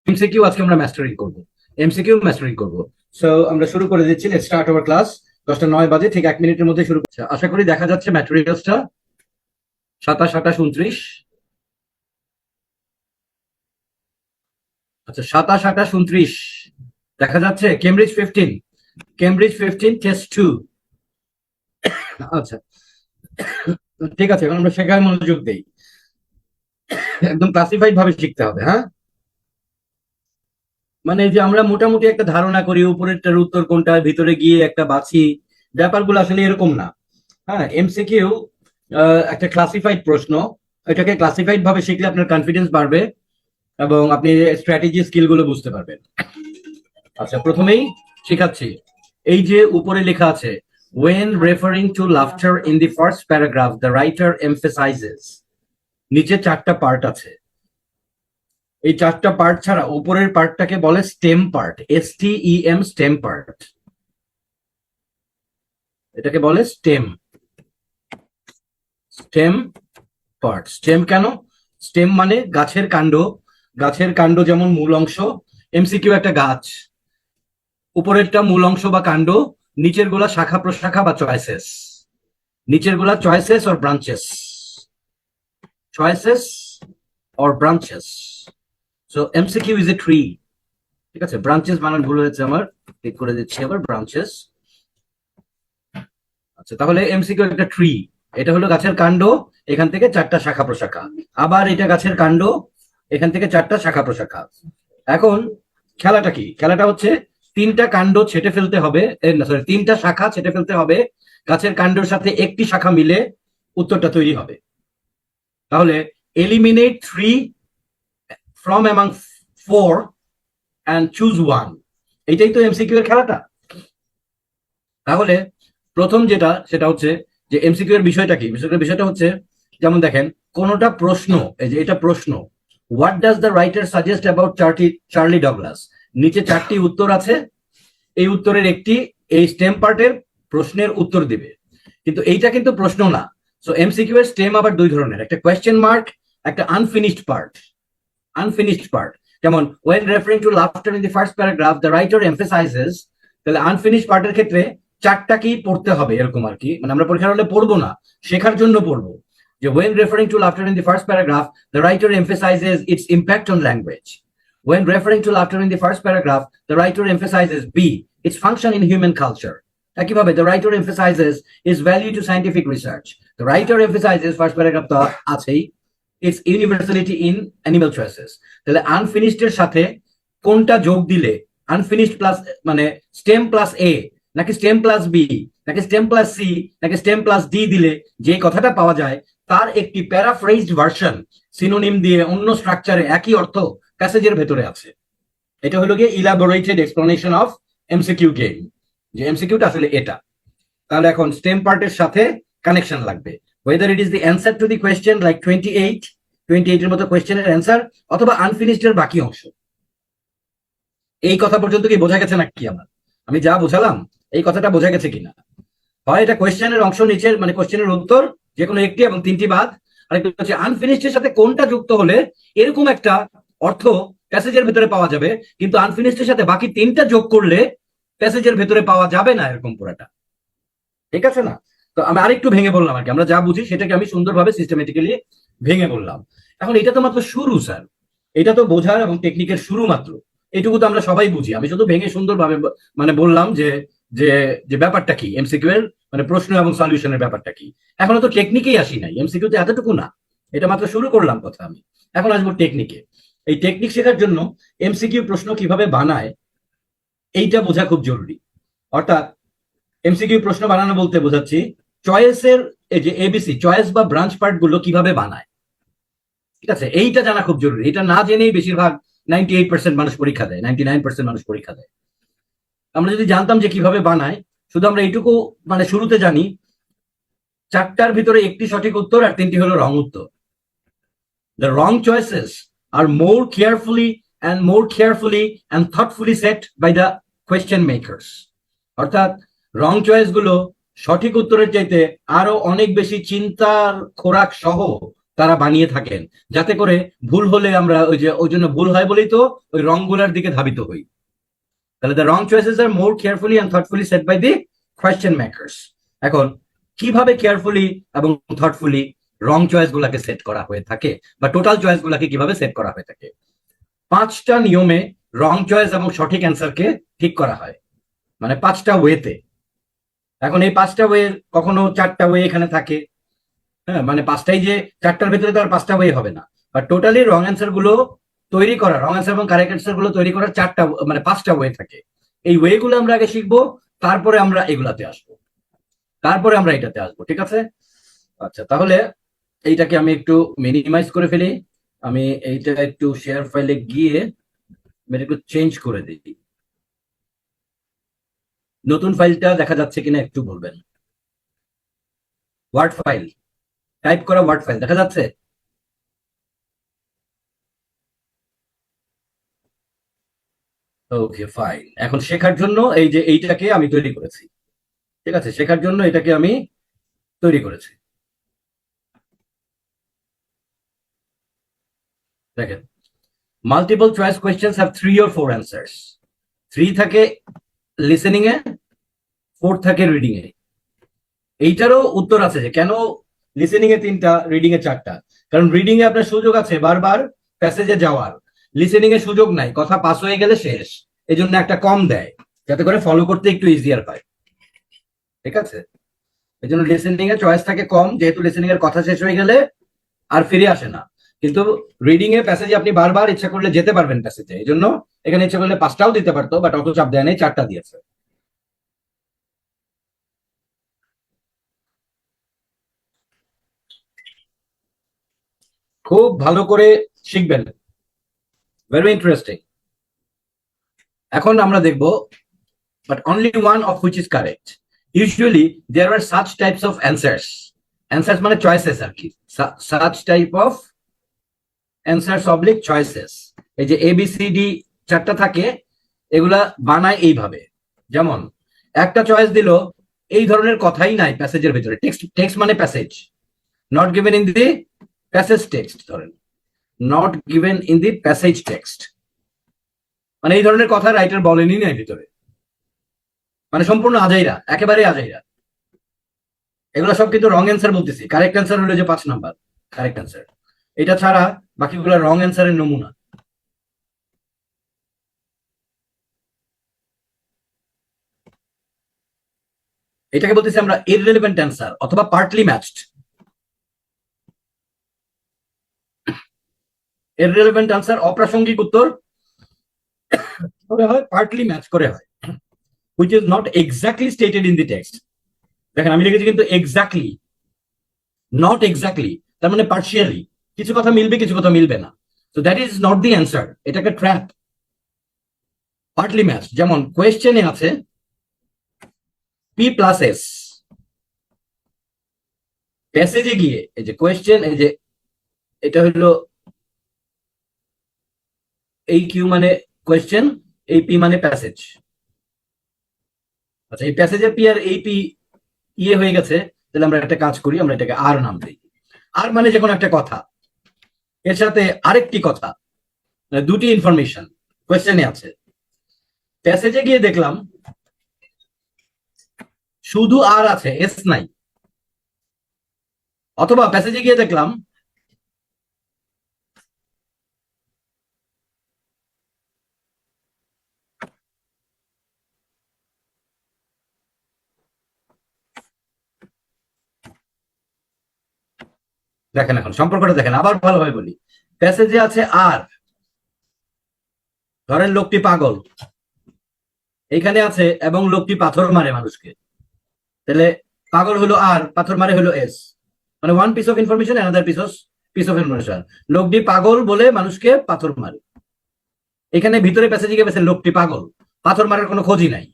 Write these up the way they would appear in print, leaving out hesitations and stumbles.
MCQ আজকে আমরা mastering করব। এমসিকিউ মাস্টারিং করব। সো আমরা শুরু করে দিচ্ছি। Let's start our class. 10টা 9 বাজে, ঠিক 1 মিনিটের মধ্যে শুরু করছে। আশা করি দেখা যাচ্ছে ম্যাটেরিয়ালসটা। 27 28 29। আচ্ছা, 27 28 29 দেখা যাচ্ছে। Cambridge 15 test 2। আচ্ছা, ঠিক আছে, এখন আমরা শেখায় মনোযোগ দেই। একদম ক্লাসিফাইড ভাবে শিখতে হবে, হ্যাঁ। মানে যে আমরা মোটামুটি একটা ধারণা করি উপরেরটার উত্তর কোনটা, ভিতরে গিয়ে একটা বাছি, ব্যাপারগুলো আসলে এরকম না। হ্যাঁ, এমসিকিউ একটা ক্লাসিফাইড প্রশ্ন। এটাকে ক্লাসিফাইড ভাবে শিখলে আপনার কনফিডেন্স বাড়বে এবং আপনি স্ট্র্যাটেজি স্কিল গুলো বুঝতে পারবেন। আচ্ছা, প্রথমেই শেখাচ্ছি। এই যে উপরে লেখা আছে, when referring to laughter in the first paragraph the writer emphasizes, নিচে 4টা পার্ট আছে। এই 4টা পার্ট ছাড়া উপরের পার্টটাকে বলে stem part, STEM, stem part. এটাকে বলে স্টেম স্টেম পার্ট। স্টেম কেন? স্টেম মানে গাছের কাণ্ড। গাছের কাণ্ড যেমন মূল অংশ, এমসিকিউ একটা গাছ, উপরেরটা মূল অংশ বা কাণ্ড, নিচের গুলা শাখা প্রশাখা বা চয়েসেস। নিচের গুলা choices or branches, choices or branches. So MCQ is a tree. ঠিক আছে, ব্রাঞ্চেস বানান ভুল হয়েছে আমার, ঠিক করে দিচ্ছি আবার, ব্রাঞ্চেস। আচ্ছা, তাহলে এমসিকিউ একটা ট্রি। এটা হলো গাছের কাণ্ড, এখান থেকে 4টা শাখা প্রশাখা। আবার এটা গাছের কাণ্ড, এখান থেকে 4টা শাখা প্রশাখা। এখন খেলাটা কি? খেলাটা হচ্ছে 3টা কাণ্ড ছেটে ফেলতে হবে, সরি, 3টা শাখা ছেটে ফেলতে হবে। গাছের কাণ্ডের সাথে একটি শাখা মিলে উত্তরটা তৈরি হবে। তাহলে eliminate 3 from among 4 and choose 1। এটাই তো এমসিকিউ এর খেলাটা। তাহলে প্রথম যেটা, সেটা হচ্ছে যে এমসিকিউ এর বিষয়টা কি। বিষয়টা হচ্ছে, যেমন দেখেন, কোনটা প্রশ্ন, এই যে এটা প্রশ্ন। What does the writer suggest about Charlie Douglas. নিচে 4টি উত্তর আছে, এই উত্তরের একটি এই স্টেম পার্টের প্রশ্নের উত্তর দিবে। কিন্তু এইটা কিন্তু প্রশ্ন না। সো এমসিকিউ এর স্টেম আবার 2 ধরনের, একটা কোয়েশ্চেন মার্ক, একটা আনফিনিশড পার্ট। আনফিনিশড পার্ট, যেমন when referring to laughter in the first paragraph the writer emphasizes, তাহলে আনফিনিশড পার্টের ক্ষেত্রে 4টা কি পড়তে হবে, এরকম আর কি। মানে আমরা পরীক্ষার হলে পড়বো না, শেখার জন্য পড়বো। যে when referring to laughter in the first paragraph the writer emphasizes its impact on language. When referring to laughter in the first paragraph the writer emphasizes B, its function in human culture. একইভাবে the writer emphasizes its value to scientific research. The writer emphasizes, first paragraph তো আছেই, its universality in animal choices. তাহলে unfinished এর সাথে কোনটা যোগ দিলে, unfinished plus মানে স্টেম প্লাস এ, নাকি স্টেম প্লাস বি, নাকি স্টেম প্লাস সি, নাকি স্টেম প্লাস ডি দিলে যে কথাটা পাওয়া যায় তার একটি প্যারাফ্রেজড ভার্সন সিনোনিম দিয়ে অন্য স্ট্রাকচারে একই অর্থ প্যাসেজের ভেতরে আছে। এটা হলো গিয়ে ইলাবোরেটেড এক্সপ্লেনেশন অফ এমসিকিউ গেম, যে এমসিকিউটা আসলে এটা। তাহলে এখন স্টেম পার্টের সাথে কানেকশন লাগবে, whether it is the answer to the question like 28 এর মতো কোয়েশ্চেনের অ্যান্সার, অথবা আনফিনিশড এর বাকি অংশ। এই কথা পর্যন্ত কি বোঝা গেছে নাকি? আমি যা বোঝালাম এই কথাটা বোঝা গেছে কিনা? হয় এটা কোয়েশ্চেনের অংশ নিচের, মানে কোয়েশ্চেনের উত্তর যে কোনো একটি এবং 3টি বাদ, আরেকটা হচ্ছে আনফিনিশড এর সাথে কোনটা যুক্ত হলে এরকম একটা অর্থ প্যাসেজের ভেতরে পাওয়া যাবে, কিন্তু আনফিনিশড এর সাথে বাকি 3টা যোগ করলে প্যাসেজের ভেতরে পাওয়া যাবে না, এরকম পুরাটা। ঠিক আছে না? তো আমি আরেকটু ভেঙে বললাম আর কি, আমরা যা বুঝি সেটাকে আমি সুন্দরভাবে সিস্টেমেটিক্যালি ভেঙে বললাম। এখন এটা তো মাত্র শুরু স্যার, এটা তো বোঝার এবং টেকনিকের শুরু মাত্র। এটুকু তো আমরা সবাই বুঝি, আমি শুধু ভেঙে সুন্দরভাবে মানে বললাম যে যে যে ব্যাপারটা কি এমসিকিউ এর, মানে প্রশ্ন এবং সলিউশনের ব্যাপারটা কি। এখনো তো টেকনিকেই আসি নাই, এমসিকিউ তো এতটুকু না, এটা মাত্র শুরু করলাম কথা আমি। এখন আসবো টেকনিকে। এই টেকনিক শেখার জন্য এমসিকিউ প্রশ্ন কিভাবে বানায় এইটা বোঝা খুব জরুরি। অর্থাৎ এমসিকিউ প্রশ্ন বানানো বলতে বোঝাচ্ছি চয়েসের এই যে এবিসি, চয়েস বা ব্রাঞ্চ পার্ট গুলো কিভাবে বানায়। ঠিক আছে, এইটা জানা খুব জরুরি। এটা না জেনেই বেশিরভাগ 98% মানুষ পরীক্ষা দেয়, 99% মানুষ পরীক্ষা দেয়। আমরা যদি জানতাম যে কিভাবে বানায়, শুধু আমরা এইটুকু মানে শুরুতে জানি 4টার ভিতরে একটি সঠিক উত্তর আর 3টি হলো রং উত্তর। The wrong choices are more carefully and thoughtfully set by the question makers. অর্থাৎ রং চয়েস গুলো সঠিক উত্তরের চাইতে আরো অনেক বেশি চিন্তার খোরাক সহ তারা বানিয়ে থাকেন, যাতে করে ভুল হলে আমরা ওই জন্য ভুল হয় বলেই তো ওই রংগুলার দিকে ধাবিত হই। তাহলে the wrong choices are more carefully and thoughtfully set by the question makers. এখন কিভাবে কেয়ারফুলি এবং থটফুলি রং চয়েস গুলাকে সেট করা হয়ে থাকে, বা টোটাল চয়েস গুলাকে কিভাবে সেট করা হয়ে থাকে? 5টা নিয়মে রং চয়েস এবং সঠিক অ্যান্সারকে ঠিক করা হয়, মানে 5টা ওয়েতে। এখন এই 5টা ওয়ে, কখনো 4টা ওয়ে এখানে থাকে, হ্যাঁ, মানে 5টাই যে 4টার ভিতরে তো আর 5টা ওয়ে হবে না, বা টোটালি রং অ্যান্সার গুলো তৈরি করা, রং অ্যান্সার এবং কারেক্ট অ্যান্সার গুলো তৈরি করার 4টা মানে 5টা ওয়ে থাকে। এই ওয়ে গুলো আমরা আগে শিখবো, তারপরে আমরা এগুলাতে আসবো, তারপরে আমরা এটাতে আসবো, ঠিক আছে? আচ্ছা, তাহলে এইটাকে আমি একটু মিনিমাইজ করে ফেলি। আমি এইটা একটু শেয়ার ফাইলে গিয়ে আমি একটু চেঞ্জ করে দিই। নতুন ফাইলটা দেখা যাচ্ছে কিনা একটু বলবেন। ওয়ার্ড ফাইল, টাইপ করা ওয়ার্ড ফাইল দেখা যাচ্ছে? Okay fine. এখন শেখার জন্য এই যে এইটাকে আমি তৈরি করেছি, ঠিক আছে? শেখার জন্য এটাকে আমি তৈরি করেছি। দেখেন, multiple choice questions have 3 or 4 answers. 3 থাকে লিসেনিং এ, 4 থাকে রিডিং এ। এইটারও উত্তর আছে যে কেন লিসেনিং এ 3টা, রিডিং এ 4টা। কারণ রিডিং এ আপনার সুযোগ আছে বারবার প্যাসেজে যাওয়ার, লিসেনিং এ সুযোগ নাই, কথা পাস হয়ে গেলে শেষ। এই জন্য একটা কম দেয়, যাতে করে ফলো করতে একটু ইজিয়ার হয়, ঠিক আছে? এই জন্য লিসেনিং এ চয়েস থাকে কম, যেহেতু লিসেনিং এর কথা শেষ হয়ে গেলে আর ফিরে আসে না। কিন্তু রিডিং এ প্যাসেজে আপনি বারবার ইচ্ছা করলে যেতে পারবেন প্যাসেজে, এই জন্য এখানে ইচ্ছা করলে 5টাও দিতে পারতো, বাট অত চাপ দেয় নেই, 4টা দিয়েছে। খুব ভালো করে শিখবেন, ভেরি ইন্টারেস্টিং। এখন আমরা দেখব, but only one of which is correct. Usually there are such types of answers. Answers মানে choices আর কি, such type of answers oblique choices. এই যে ABCD 4টা থাকে, এগুলা বানায় এইভাবে। যেমন একটা চয়েস দিল, এই ধরনের কথাই নাই প্যাসেজের ভিতরে, টেক্সট, টেক্সট মানে passage, not given in the passage text, ধরেন not given in the passage text, মানে এই ধরনের কথা রাইটার বলেনি নাই ভিতরে, মানে সম্পূর্ণ আজাইরা, একেবারে আজাইরা। এগুলো সব কিন্তু রং অ্যান্সার বলতেছি, কারেক্ট অ্যান্সার হলো যে 5 নাম্বার কারেক্ট অ্যান্সার, এটা ছাড়া বাকিগুলো রং অ্যান্সারের নমুনা। এটাকে বলতেছি আমরা ইররিলেভেন্ট অ্যান্সার অথবা পার্টলি ম্যাচড। ইররিলেভেন্ট অ্যান্সার, অপ্রাসঙ্গিক উত্তর করে হয়, পার্টলি ম্যাচ করে হয়, which is not exactly stated in the text. দেখেন আমি লিখেছি কিন্তু এক্স্যাক্টলি, নট এক্স্যাক্টলি, তার মানে পার্শিয়ালি, কিছু কথা মিলবে কিছু কথা মিলবে না। So that is not the answer, এটা একটা ট্র্যাপ। পার্টলি ম্যাচ, যেমন কোয়েশ্চেনে আছে P+S, প্যাসেজে গিয়ে এই যে কোয়েশ্চেন, এই যে এটা হলো এই কিউ মানে কোয়েশ্চেন, এই পি মানে প্যাসেজ। আচ্ছা, এই প্যাসেজের পি আর এই পি ইয়ে হয়ে গেছে, তাহলে আমরা একটা কাজ করি, আমরা এটাকে আর নাম দিই। আর মানে যে কোনো একটা কথা, এর সাথে আরেকটি কথা, মানে দুটি ইনফরমেশন কোয়েশ্চেনে আছে। প্যাসেজে গিয়ে দেখলাম শুধু আর আছে, এস নাই। অথবা প্যাসেজে গিয়ে দেখলাম দেখেন, এখন সম্পর্কটা দেখেন, আবার ভালোভাবে বলি। প্যাসেজে আছে আর, ধরেন লোকটি পাগল, এইখানে আছে এবং লোকটি পাথর মারে মানুষকে, তাহলে পাগল হলো আর, পাথর মারে হলো এস, মানে one piece of information, another piece of information. লোকটি পাগল বলে মানুষকে পাথর মারে, এখানে ভিতরে প্যাসেজে গিয়ে পেয়েছে লোকটি পাগল, পাথর মারার কোনো খোঁজই নাই,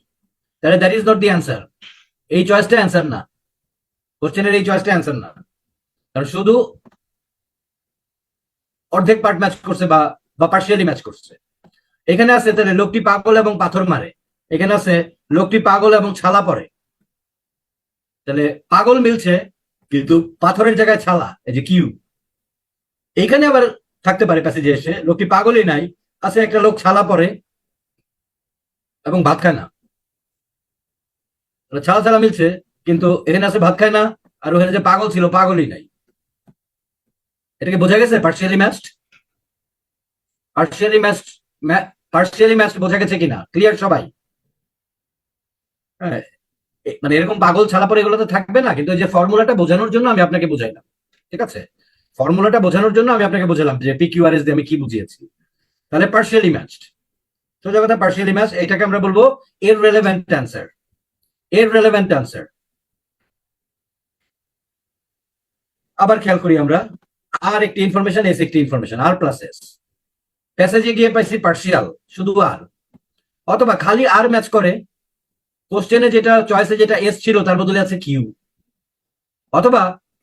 তাহলে that is not the answer. এই চয়েসটা অ্যান্সার না, কোশ্চেনের এই চয়েসটা অ্যান্সার না, কারণ শুধু অর্ধেক পার্ট ম্যাচ করছে বা পার্শিয়ালি ম্যাচ করছে। এখানে আছে তাহলে লোকটি পাগল এবং পাথর মারে, এখানে আছে লোকটি পাগল এবং ছালা পরে, তাহলে পাগল মিলছে কিন্তু পাথরের জায়গায় ছালা, এই যে কিউ, এইখানে আবার থাকতে পারে প্যাসেজে এসে লোকটি পাগলই নাই, আছে একটা লোক ছালা পরে এবং ভাত খায় না, ছালা ছালা মিলছে, কিন্তু এখানে আছে ভাত খায় না, আর ওখানে যে পাগল ছিল পাগলই নাই। এটাকে বোঝা গেছে partially matched? Partially matched, partially matched বোঝা গেছে কিনা? ক্লিয়ার সবাই? হ্যাঁ, মানে এরকম পাগল ছাড়া পরে এগুলো তো থাকবে না, কিন্তু যে ফর্মুলাটা বোঝানোর জন্য আমি আপনাকে বুঝাইলাম, ঠিক আছে? ফর্মুলাটা বোঝানোর জন্য আমি আপনাকে বোঝালাম যে পিকিউআরএস দিয়ে আমি কি বুঝিয়েছি। তাহলে পার্সিয়ালি ম্যাচড, সোজা কথা পার্সিয়ালি ম্যাচ, এটাকে আমরা বলবো ইররেলেভেন্ট অ্যান্সার। Irrelevant answer. আবার খেয়াল করি আমরা, আর একটি ইনফরমেশন, এস একটি ইনফরমেশন, আর প্লাস এস। প্যাসেজে গিয়ে পাইছি পার্সিয়াল, শুধু আর, অথবা খালি আর ম্যাচ করে, কোশ্চেনে যেটা চয়েসে যেটা এস ছিল তার বদলে আছে কিউ, অথবা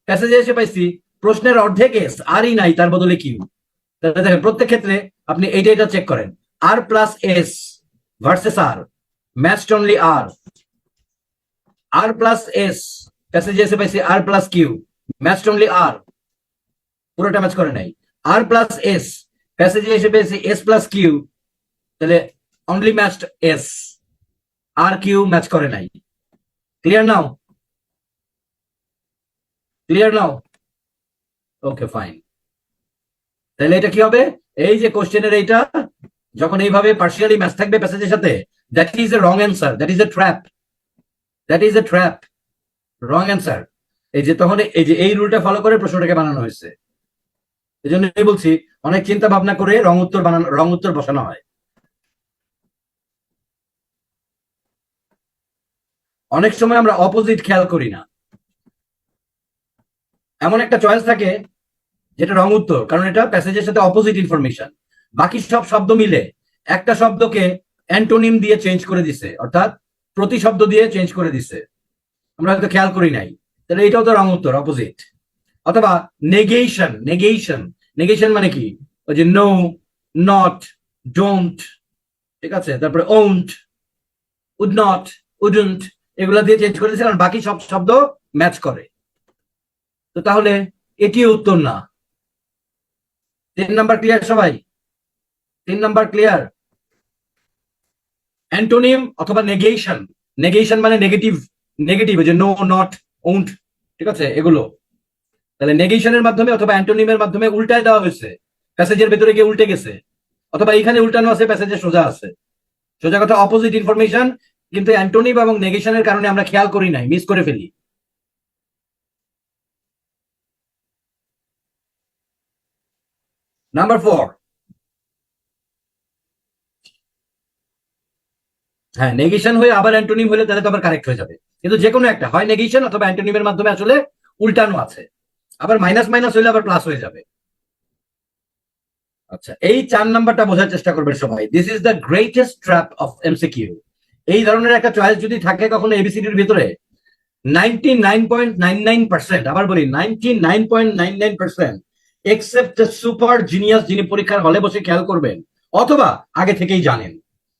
প্যাসেজে এসে পাইছি প্রশ্নের অর্ধেক এস আরই নাই তার বদলে কিউ। তাহলে দেখেন প্রত্যেক ক্ষেত্রে আপনি এইটা এটা চেক করেন, আর প্লাস এস ভার্সেস আর, ম্যাচড অনলি আর। আর প্লাস এস, প্যাসেজে এসে পাইছি আর প্লাস কিউ, ম্যাচড অনলি আর, পুরোটা ম্যাচ করে নাই। আর প্লাস এস, প্যাসেজে এসে পেয়েছি এস প্লাস কিউ, তাহলে অনলি ম্যাচড এস, আর কিউ ম্যাচ করে নাই। Clear now? Clear now? Okay fine. তাহলে এটা কি হবে, এই যে কোশ্চেনের এইটা যখন এইভাবে পার্সিয়ালি ম্যাচ থাকবে প্যাসেজের সাথে, that is a wrong answer, that is a trap, that is a trap, wrong answer. এই যে তখন এই যে এই রুলটা ফলো করে প্রশ্নটাকে বানানো হয়েছে। এই জন্য বলছি অনেক চিন্তা ভাবনা করে রং উত্তর বানানো, রং উত্তর বসানো হয়। অনেক সময় আমরা অপোজিট খেয়াল করি না, এমন একটা চয়েস থাকে যেটা রং উত্তর, কারণ এটা প্যাসেজের সাথে অপোজিট ইনফরমেশন। বাকি সব শব্দ মিলে একটা শব্দকে অ্যান্টোনিম দিয়ে চেঞ্জ করে দিছে, অর্থাৎ প্রতিশব্দ দিয়ে চেঞ্জ করে দিছে, আমরা হয়তো খেয়াল করি নাই, তাহলে এটাও তো রং উত্তর, অপোজিট। অথবা নেগেশন, নেগেশন, নেগেশন মানে কি, ওই যে নো, নট, ডোন্ট, ঠিক আছে, তারপরে ওন্ট, উড নট, উডন্ট, এগুলা দিয়ে চেঞ্জ করে দিছে, কারণ বাকি সব শব্দ ম্যাচ করে। তো তাহলে এটিও উত্তর না। 3 নাম্বার ক্লিয়ার সবাই? 3 নাম্বার ক্লিয়ার? অ্যান্টোনিম অথবা নেগেশন, নেগেশন মানে নেগেটিভ, নেগেটিভ, যে নো, নট, ওন্ট, ঠিক আছে, এগুলো। তাহলে নেগেশনের মাধ্যমে অথবা অ্যান্টোনিমের মাধ্যমে উল্টায় দেওয়া হয়েছে, প্যাসেজের ভেতরে গিয়ে উল্টে গেছে, অথবা এইখানে উল্টানো আছে, প্যাসেজে সোজা আছে। সোজা কথা অপোজিট ইনফরমেশন, কিন্তু অ্যান্টোনিম এবং নেগেশনের কারণে আমরা খেয়াল করি নাই, মিস করে ফেলি। নাম্বার 4, হ্যাঁ, নেগেশন হয়ে আবার অ্যান্টোনিম হলে তাহলে তো আবার কারেক্ট হয়ে যাবে, কিন্তু যে কোনো একটা হয় নেগেশন অথবা অ্যান্টোনিমের মাধ্যমে আসলে উল্টানো আছে, আবার মাইনাস মাইনাস হইলে আবার প্লাস হয়ে যাবে। আচ্ছা, এই 4 নাম্বারটা বোঝার চেষ্টা করবেন সবাই। This is the greatest trap of MCQ. এই ধরনের একটা চয়েস যদি থাকে কখনো এবিসিডির ভিতরে, 99.99%, আবার বলি 99.99%, এক্সেপ্ট সুপার জিনিয়াস, যিনি পরীক্ষার হলে বসে খেয়াল করবেন অথবা আগে থেকেই জানেন,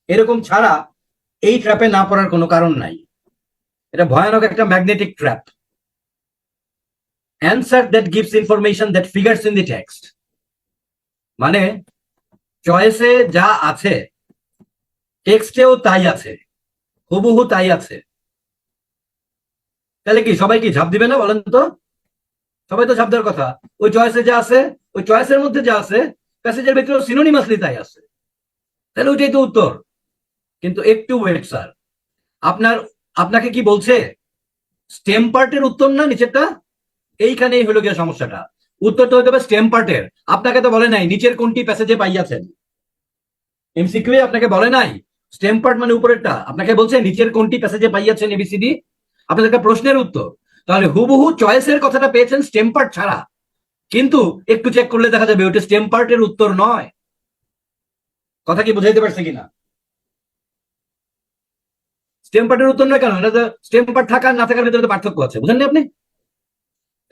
এরকম ছাড়া এই ট্র্যাপে না পড়ার কোনো কারণ নাই। এটা ভয়ানক একটা magnetic trap. Answer that gives information that figures in the text, মানে চয়েসে যা আছে টেক্সটেও তাই আছে, হুবহু তাই আছে। তাহলে কি সবাই কি ঝাঁপ দিবে না বলেন তো? সবাই তো ঝাঁপ দেওয়ার কথা। ওই চয়েসে যা আছে, ওই চয়েসের মধ্যে যা আছে প্যাসেজের ভিতরে সিনোনিমাসলি তাই আছে, তাহলে ওইটাই তো উত্তর। কিন্তু একটু ওয়েট স্যার, আপনার, আপনাকে কি বলছে স্টেম পার্টের উত্তর না নিচেরটা? এইখানেই হলো গিয়ে সমস্যাটা। উত্তরটা হতে হবে স্টেম পার্টের, আপনাকে তো বলে নাই নিচের কোনটি প্যাসেজে পাইয়াছেন। এমসিকিউ আপনাকে বলে নাই স্টেম পার্ট মানে উপরেরটা, আপনাকে বলছে নিচের কোনটি প্যাসেজে পাইয়াছেন এবিসিডি, আপনাদের একটা প্রশ্নের উত্তর। তাহলে হুবহু চয়েসের কথাটা পেয়েছেন স্টেম পার্ট ছাড়া, কিন্তু একটু চেক করলে দেখা যাবে ওটা স্টেম পার্টের উত্তর নয়। কথা কি বুঝাইতে পারছে কিনা? স্টেম পার্টের উত্তর নয় কেন? এটা তো স্টেম পার্ট থাকার না থাকার ভিতরে তো পার্থক্য আছে, বুঝেননি আপনি?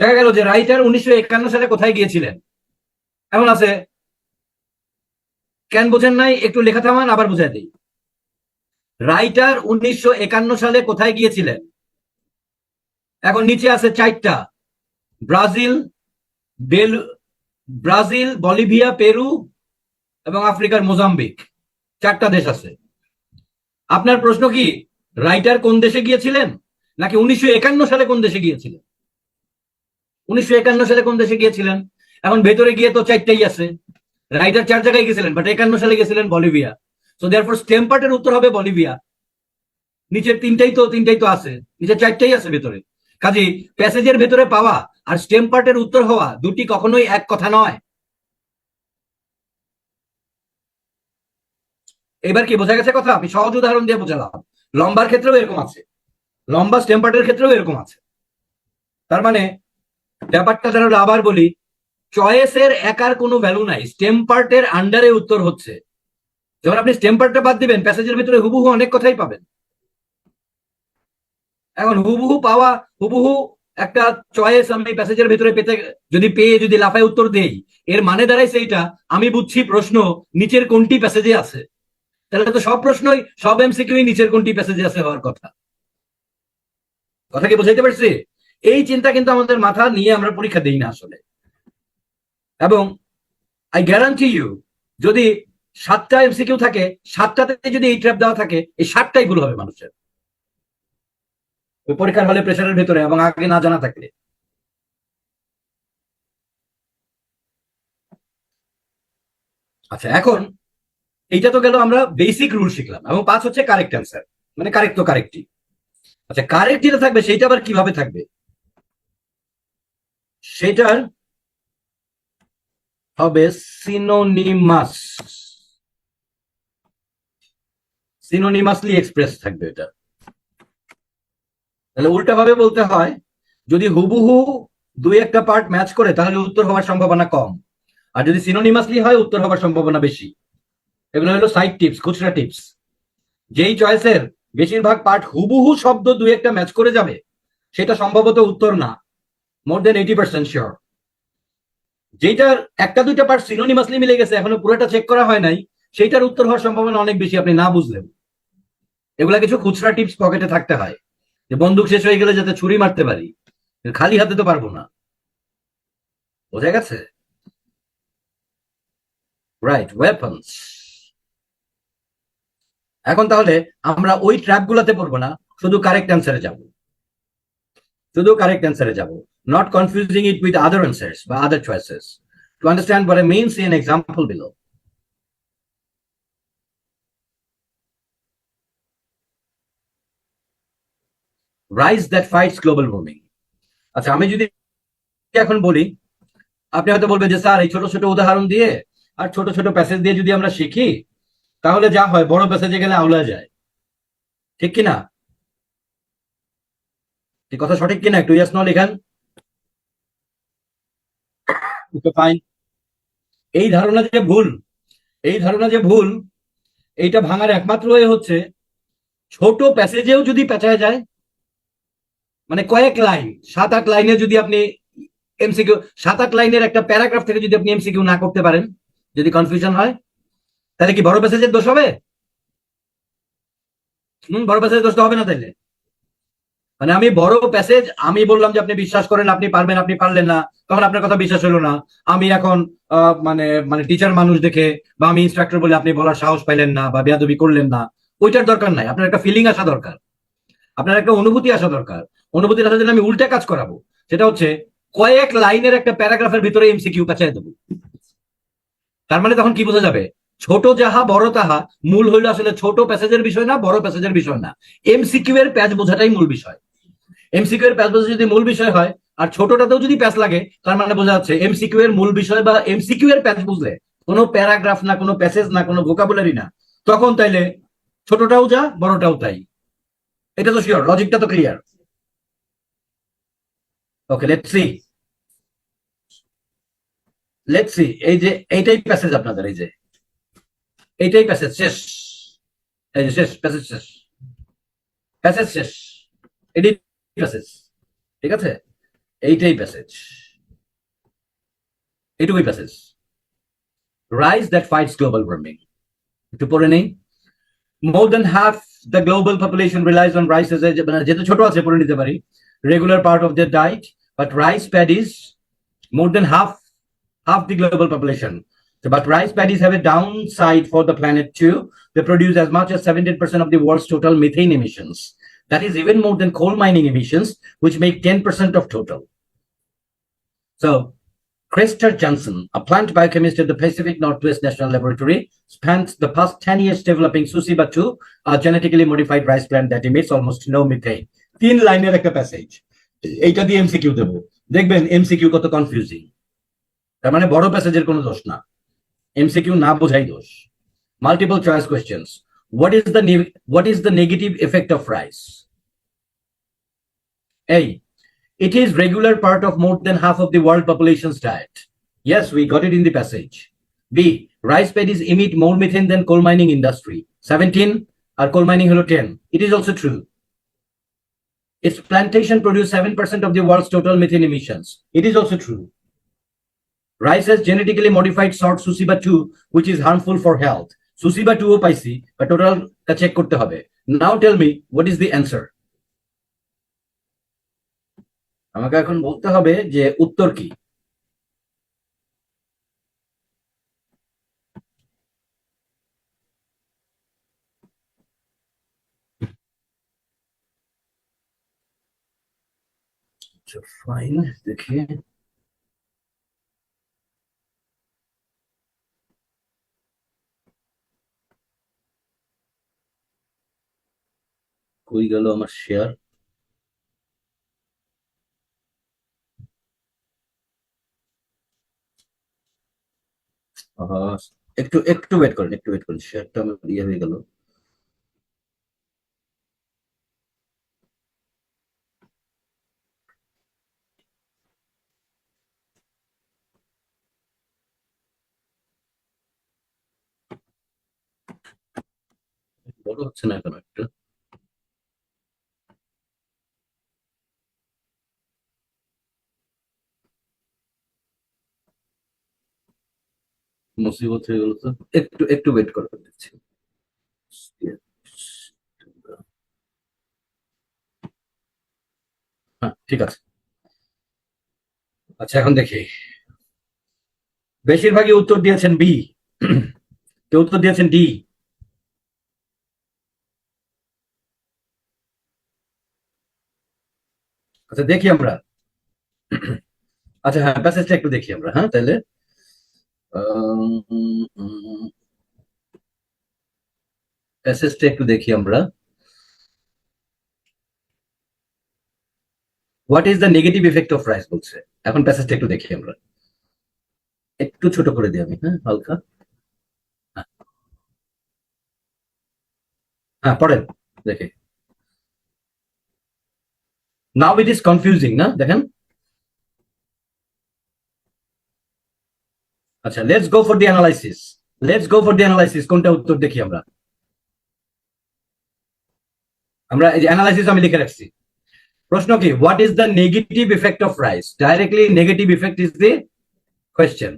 দেখা গেল যে রাইটার 1951 সালে কোথায় গিয়েছিলেন, এমন আছে, কেন বোঝেন নাই একটু লেখা থামান আবার বুঝাই দিই। রাইটার 1951 সালে কোথায় গিয়েছিলেন, এখন নিচে আছে 4টা, ব্রাজিল, ব্রাজিল, বলিভিয়া, পেরু এবং আফ্রিকার মোজাম্বিক, 4টা দেশ আছে। আপনার প্রশ্ন কি রাইটার কোন দেশে গিয়েছিলেন, নাকি 1951 সালে কোন দেশে গিয়েছিলেন? 1951 সালে কোন দেশে গিয়েছিলেন? এখন ভেতরে গিয়ে তো 4টাই আছে। রাইটার 4 জায়গায় গেছিলেন, বাট 51 সালে গেছিলেন বলিভিয়া। সো দেয়ারফর স্টেম পার্টের উত্তর হবে বলিভিয়া। নিচের তিনটাই তো আছে, নিচের 4টাই আছে ভেতরে। কাজে প্যাসেজের ভেতরে পাওয়া আর স্টেম পার্টের উত্তর হওয়া দুটি কখনোই এক কথা নয়। এবার কি বোঝা গেছে কথা? আমি সহজ উদাহরণ দিয়ে বোঝালাম। লম্বার ক্ষেত্রেও এরকম আছে, লম্বা স্টেম পার্টের ক্ষেত্রেও এরকম আছে। তার মানে ব্যাপারটা যেন আবার বলি, চয়েসের একার কোনো ভ্যালু নাই, স্টেম পার্টের আন্ডারে উত্তর হচ্ছে। যখন আপনি স্টেম পার্টটা বাদ দিবেন, প্যাসেজের ভিতরে হুবহু অনেক কথাই পাবেন। এখন হুবহু পাওয়া, হুবহু একটা চয়েস আমি প্যাসেজের ভিতরে পেয়ে যদি লাফায় উত্তর দেই, এর মানে দাঁড়াইছে এইটা আমি বুঝছি প্রশ্ন নিচের কোনটি প্যাসেজে আছে। তাহলে তো সব প্রশ্নই, সব এমসিকিউই নিচের কোনটি প্যাসেজে আছে হওয়ার কথা। কথা কি বোঝাইতে পারছি? এই চিন্তা কিন্তু আমাদের মাথা নিয়ে আমরা পরীক্ষা দিই না আসলে। এবং আই গ্যারান্টি ইউ, যদি 7টা এমসিকিউ থাকে, 7টাতে যদি এই ট্র্যাপ দেওয়া থাকে, এই 7টাই ভুল হবে মানুষের ওই পরীক্ষার হলে প্রেশারের ভেতরে এবং আগে না জানা থাকলে। আচ্ছা, এখন এইটা তো গেল, আমরা বেসিক রুল শিখলাম, এবং 5 হচ্ছে কারেক্ট অ্যান্সার, মানে কারেক্ট তো কারেক্টই। আচ্ছা, কারেক্ট যেটা থাকবে সেটা আবার কিভাবে থাকবে? সেটার হবে সিনোনিমাস, সিনোনিমাসলি এক্সপ্রেস থাকবে এটা। তাহলে উল্টা ভাবে বলতে হয়, যদি হুবহু 2-1টা পার্ট ম্যাচ করে তাহলে উত্তর হওয়ার সম্ভাবনা কম, আর যদি সিনোনিমাসলি হয় উত্তর হওয়ার সম্ভাবনা বেশি। এগুলো হলো সাইড টিপস, খুচরা টিপস। যেই চয়েসের বেশিরভাগ পার্ট হুবহু শব্দ 2-1টা ম্যাচ করে যাবে, সেটা সম্ভবত উত্তর না, মোর দেন 80% শিওর। যেটার 1টা 2টা পার্ট সিনোনিমাসলি মিলে গেছে, এখনো পুরোটা চেক করা হয় নাই, সেইটার উত্তর হওয়ার সম্ভাবনা অনেক বেশি, আপনি না বুঝলেন। এগুলা কিছু খুচরা টিপস পকেটে থাকতে হয়, যে বন্দুক শেষ হয়ে গেলে যাতে ছুরি মারতে পারি, খালি হাতে তো পারবো না। বোঝা গেছে? Right, weapons. এখন তাহলে আমরা ওই ট্র্যাপ গুলাতে পড়বো না, শুধু কারেক্ট অ্যান্সারে যাব, শুধু কারেক্ট অ্যান্সারে যাব, not confusing it with other answers বা other choices. To understand what I mean, see an example below. Rise that fights global warming. আচ্ছা, আমি যদি এখন বলি, আপনি হয়তো বলবেন যে স্যার এই ছোট ছোট উদাহরণ দিয়ে আর ছোট ছোট প্যাসেজ দিয়ে যদি আমরা শিখি, তাহলে যা হয় বড় প্যাসেজে গেলে আউলা যায়। ঠিক কিনা? এই কথা সঠিক কিনা? একটু ইয়েস নো লিখান। ফাইন। এই ধারণা যে ভুল, এই ধারণা যে ভুল, এইটা ভাঙার একমাত্র ওয়ে হচ্ছে ছোট প্যাসেজেও যদি পেঁচায় যায়, মানে কয়েক লাইন, 7-8 লাইনে যদি আপনি এমসিকিউ, 7-8 লাইনের একটা প্যারাগ্রাফ থেকে যদি আপনি এমসিকিউ না করতে পারেন, যদি কনফিউশন হয়, তাহলে কি বড় প্যাসেজের দোষ হবে? বড় প্যাসেজের দোষ তো হবে না তাইলে। মানে আমি বড় প্যাসেজ, আমি বললাম যে আপনি বিশ্বাস করেন, আপনি পারবেন, আপনি পারলেন না, তখন আপনার কথা বিশ্বাস হলো না। আমি এখন মানে মানে টিচার মানুষ দেখে বা আমি ইনস্ট্রাক্টর বলে আপনি বলার সাহস পাইলেন না বা বেয়াদবি করলেন না, ওইটার দরকার নাই। আপনার একটা ফিলিং আসা দরকার, আপনার একটা অনুভূতি আসা দরকার। অনুভূতির আসার জন্য আমি উল্টা কাজ করাবো, সেটা হচ্ছে কয়েক লাইনের একটা প্যারাগ্রাফের ভিতরে এমসিকিউ পেঁচাই দেবো। তার মানে তখন কি বোঝা যাবে? ছোট যাহা বড় তাহা, মূল হইলো আসলে ছোট প্যাসেজের বিষয় না, বড় প্যাসেজের বিষয় না, এমসিকিউ এর প্যাচ বোঝাটাই মূল বিষয়। এমসিকিউ এর প্যাচ বোঝা যদি মূল বিষয় হয়, আর ছোটটাতেও যদি প্যাচ লাগে, তার মানে বোঝা যাচ্ছে এমসিকিউ এর মূল বিষয় বা এমসিকিউ এর প্যাচ বুঝলে, কোনো প্যারাগ্রাফ না, কোনো প্যাসেজ না, কোনো ভোকাবুলারি না, তখন তাইলে ছোটটাও যা বড়টাও তাই। এটা তো শিওর, লজিকটা তো ক্লিয়ার। Okay, let's see. এই যে এইটাই প্যাসেজ আপনাদের, এই যে এইটাই প্যাসেজ শেষ, এই যে শেষ, প্যাসেজ শেষ, প্যাসেজ শেষ, এটাই প্যাসেজ। ঠিক আছে, এইটাই প্যাসেজ, এইটুকুই passage. Rice that fights global warming. একটু পড়ে নেই। More than half the global population relies on rice as, মানে যেহেতু ছোট আছে পড়ে নিতে পারি, regular part of their diet, but rice paddies more than half half the global population. But rice paddies have a downside for the planet too. They produce as much as 17% of the world's total methane emissions. That is even more than coal mining emissions, which make 10% of total. So, Crester Johnson, a plant biochemist at the Pacific Northwest National Laboratory, spent the past 10 years developing Susiba 2, a genetically modified rice plant that emits almost no methane. 3 লাইনের একটা passage, এইটা দিয়ে MCQ দেব, দেখবেন MCQ কত confusing. তার মানে বড় প্যাসেজের কোনো দোষ না, এমসিকিউ না বোঝাই দোষ। Multiple choice questions. What is the negative effect of rice? A. It is regular part of more than half of the world population's diet. Yes, we got it in the passage. B. Rice paddies emit more methane than coal mining industry. 17 or coal mining holo 10. It is also true. Its plantation produce 7% of the world's total methane emissions. It is also true. Rice has genetically modified sort Susiba 2, which is harmful for health. Susiba 2 ও পাইছি, but total টা check করতে হবে। Now tell me, what is the answer? আমাকে এখন বলতে হবে যে উত্তর কি। ফাইন, দেখি কই গেল আমার শেয়ার। একটু একটু ওয়েট করেন, একটু ওয়েট করেন, শেয়ারটা আমার ইয়ে হয়ে গেল। বড় হচ্ছে না কেন একটা? মুসিবত হয়ে গেল তো, একটু একটু ওয়েট করে দিচ্ছি। হ্যাঁ, ঠিক আছে। আচ্ছা, এখন দেখি, বেশিরভাগই উত্তর দিয়েছেন বি, কেউ উত্তর দিয়েছেন ডি। আচ্ছা, দেখি আমরা। আচ্ছা, হ্যাঁ, প্যাসেজটা একটু দেখি আমরা। হ্যাঁ, তাহলে প্যাসেজটা একটু দেখি আমরা। What is the negative effect of rice বলছে। এখন প্যাসেজটা একটু দেখি আমরা, একটু ছোট করে দিই আমি। হ্যাঁ, হালকা। হ্যাঁ, পড়েন দেখে। নাও ইট ইজ কনফিউজিং না, দেখেন। আচ্ছা, let's go for the analysis. Let's go for the analysis. কোনটা উত্তর দেখি আমরা। আমরা এই যে অ্যানালাইসিস আমি লিখে রাখছি। প্রশ্ন কি, what is the negative effect of rice? Directly negative effect is the question,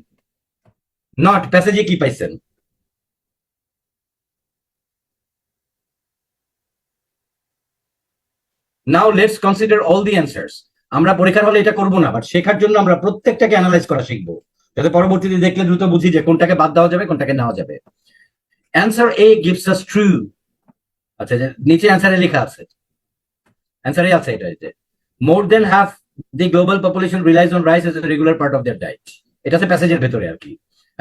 not প্যাসেজে কি পাইছেন। Now let's consider all the answers. আমরা পরীক্ষার হলে এটা করবো না, বাট শেখার জন্য আমরা প্রত্যেকটাকে অ্যানালাইজ করা শিখবো, যাতে পরবর্তীতে দেখলে দ্রুত বুঝি যে কোনটাকে বাদ দেওয়া যাবে, কোনটাকে নেওয়া যাবে। Answer A gives us true. আচ্ছা, নিচে অ্যান্সারে লেখা আছে, অ্যান্সারে আছে এটা, more than half the global population relies on rice as a regular part of their diet. এটা আছে প্যাসেজের ভেতরে আর কি,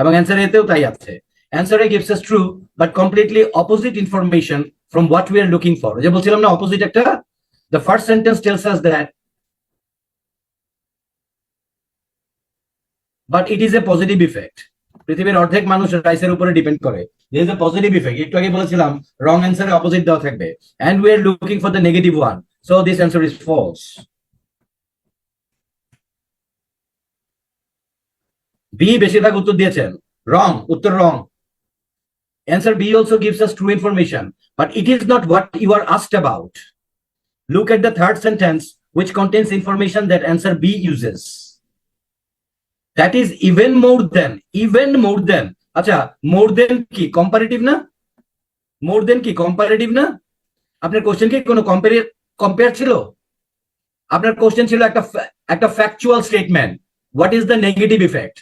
এবং অ্যান্সার এতেও তাই আছে। Answer A gives us true but completely opposite information from what we are looking for. যে বলছিলাম না, অপোজিট একটা। The first sentence tells us that, but it is a positive effect. পৃথিবীর অর্ধেক মানুষ রাইসের উপরে ডিপেন্ড করে। There is a positive effect. একটু আগে বলেছিলাম রং অ্যান্সারে অপোজিট দেওয়া থাকবে, and we are looking for the negative one, so this answer is false. B বেশিরভাগ উত্তর দিয়েছেন, রং, উত্তর রং। Answer B also gives us true information, but it is not what you are asked about. Look at the third sentence, which contains information that answer B uses. That is even more than, even more than. আচ্ছা, more than কি comparative না? more than কি comparative না? আপনার question কি কোনো compare ছিল? আপনার কোশ্চেন ছিল একটা factual statement, what is the negative effect.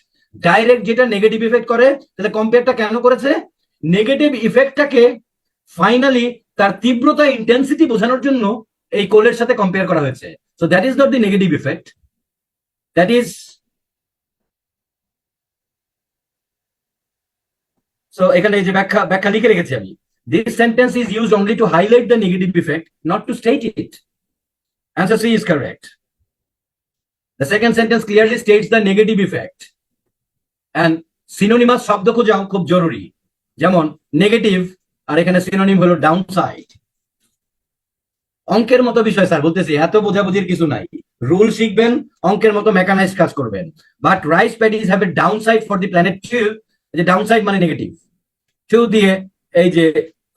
Direct যেটা নেগেটিভ ইফেক্ট করে, তাহলে কম্পেয়ারটা কেন করেছে? নেগেটিভ ইফেক্টটাকে ফাইনালি তার তীব্রতা ইন্টেন্সিটি বোঝানোর জন্য এই কোলের সাথে কম্পেয়ার করা হয়েছে। So that is not the negative effect, that is so এখানে এই যে ব্যাখ্যা ব্যাখ্যা লিখে রেখেছি আমি। This sentence is used only to highlight the negative effect, not to state it. Answer C is correct. The second sentence clearly states the negative effect. And synonymous শব্দ খোঁজাও খুব জরুরি, যেমন নেগেটিভ আর এখানে সিনোনিম হলো ডাউন সাইড। অঙ্কের মতো বিষয় sir, বলতেছি এত বোঝাবুঝির কিছু নাই, রুল শিখবেন, অঙ্কের মতো মেকানাইজ কাজ করবেন। But rice paddies have a down side for the planet too, যে ডাউন সাইড মানে নেগেটিভ, টু দিয়ে এই যে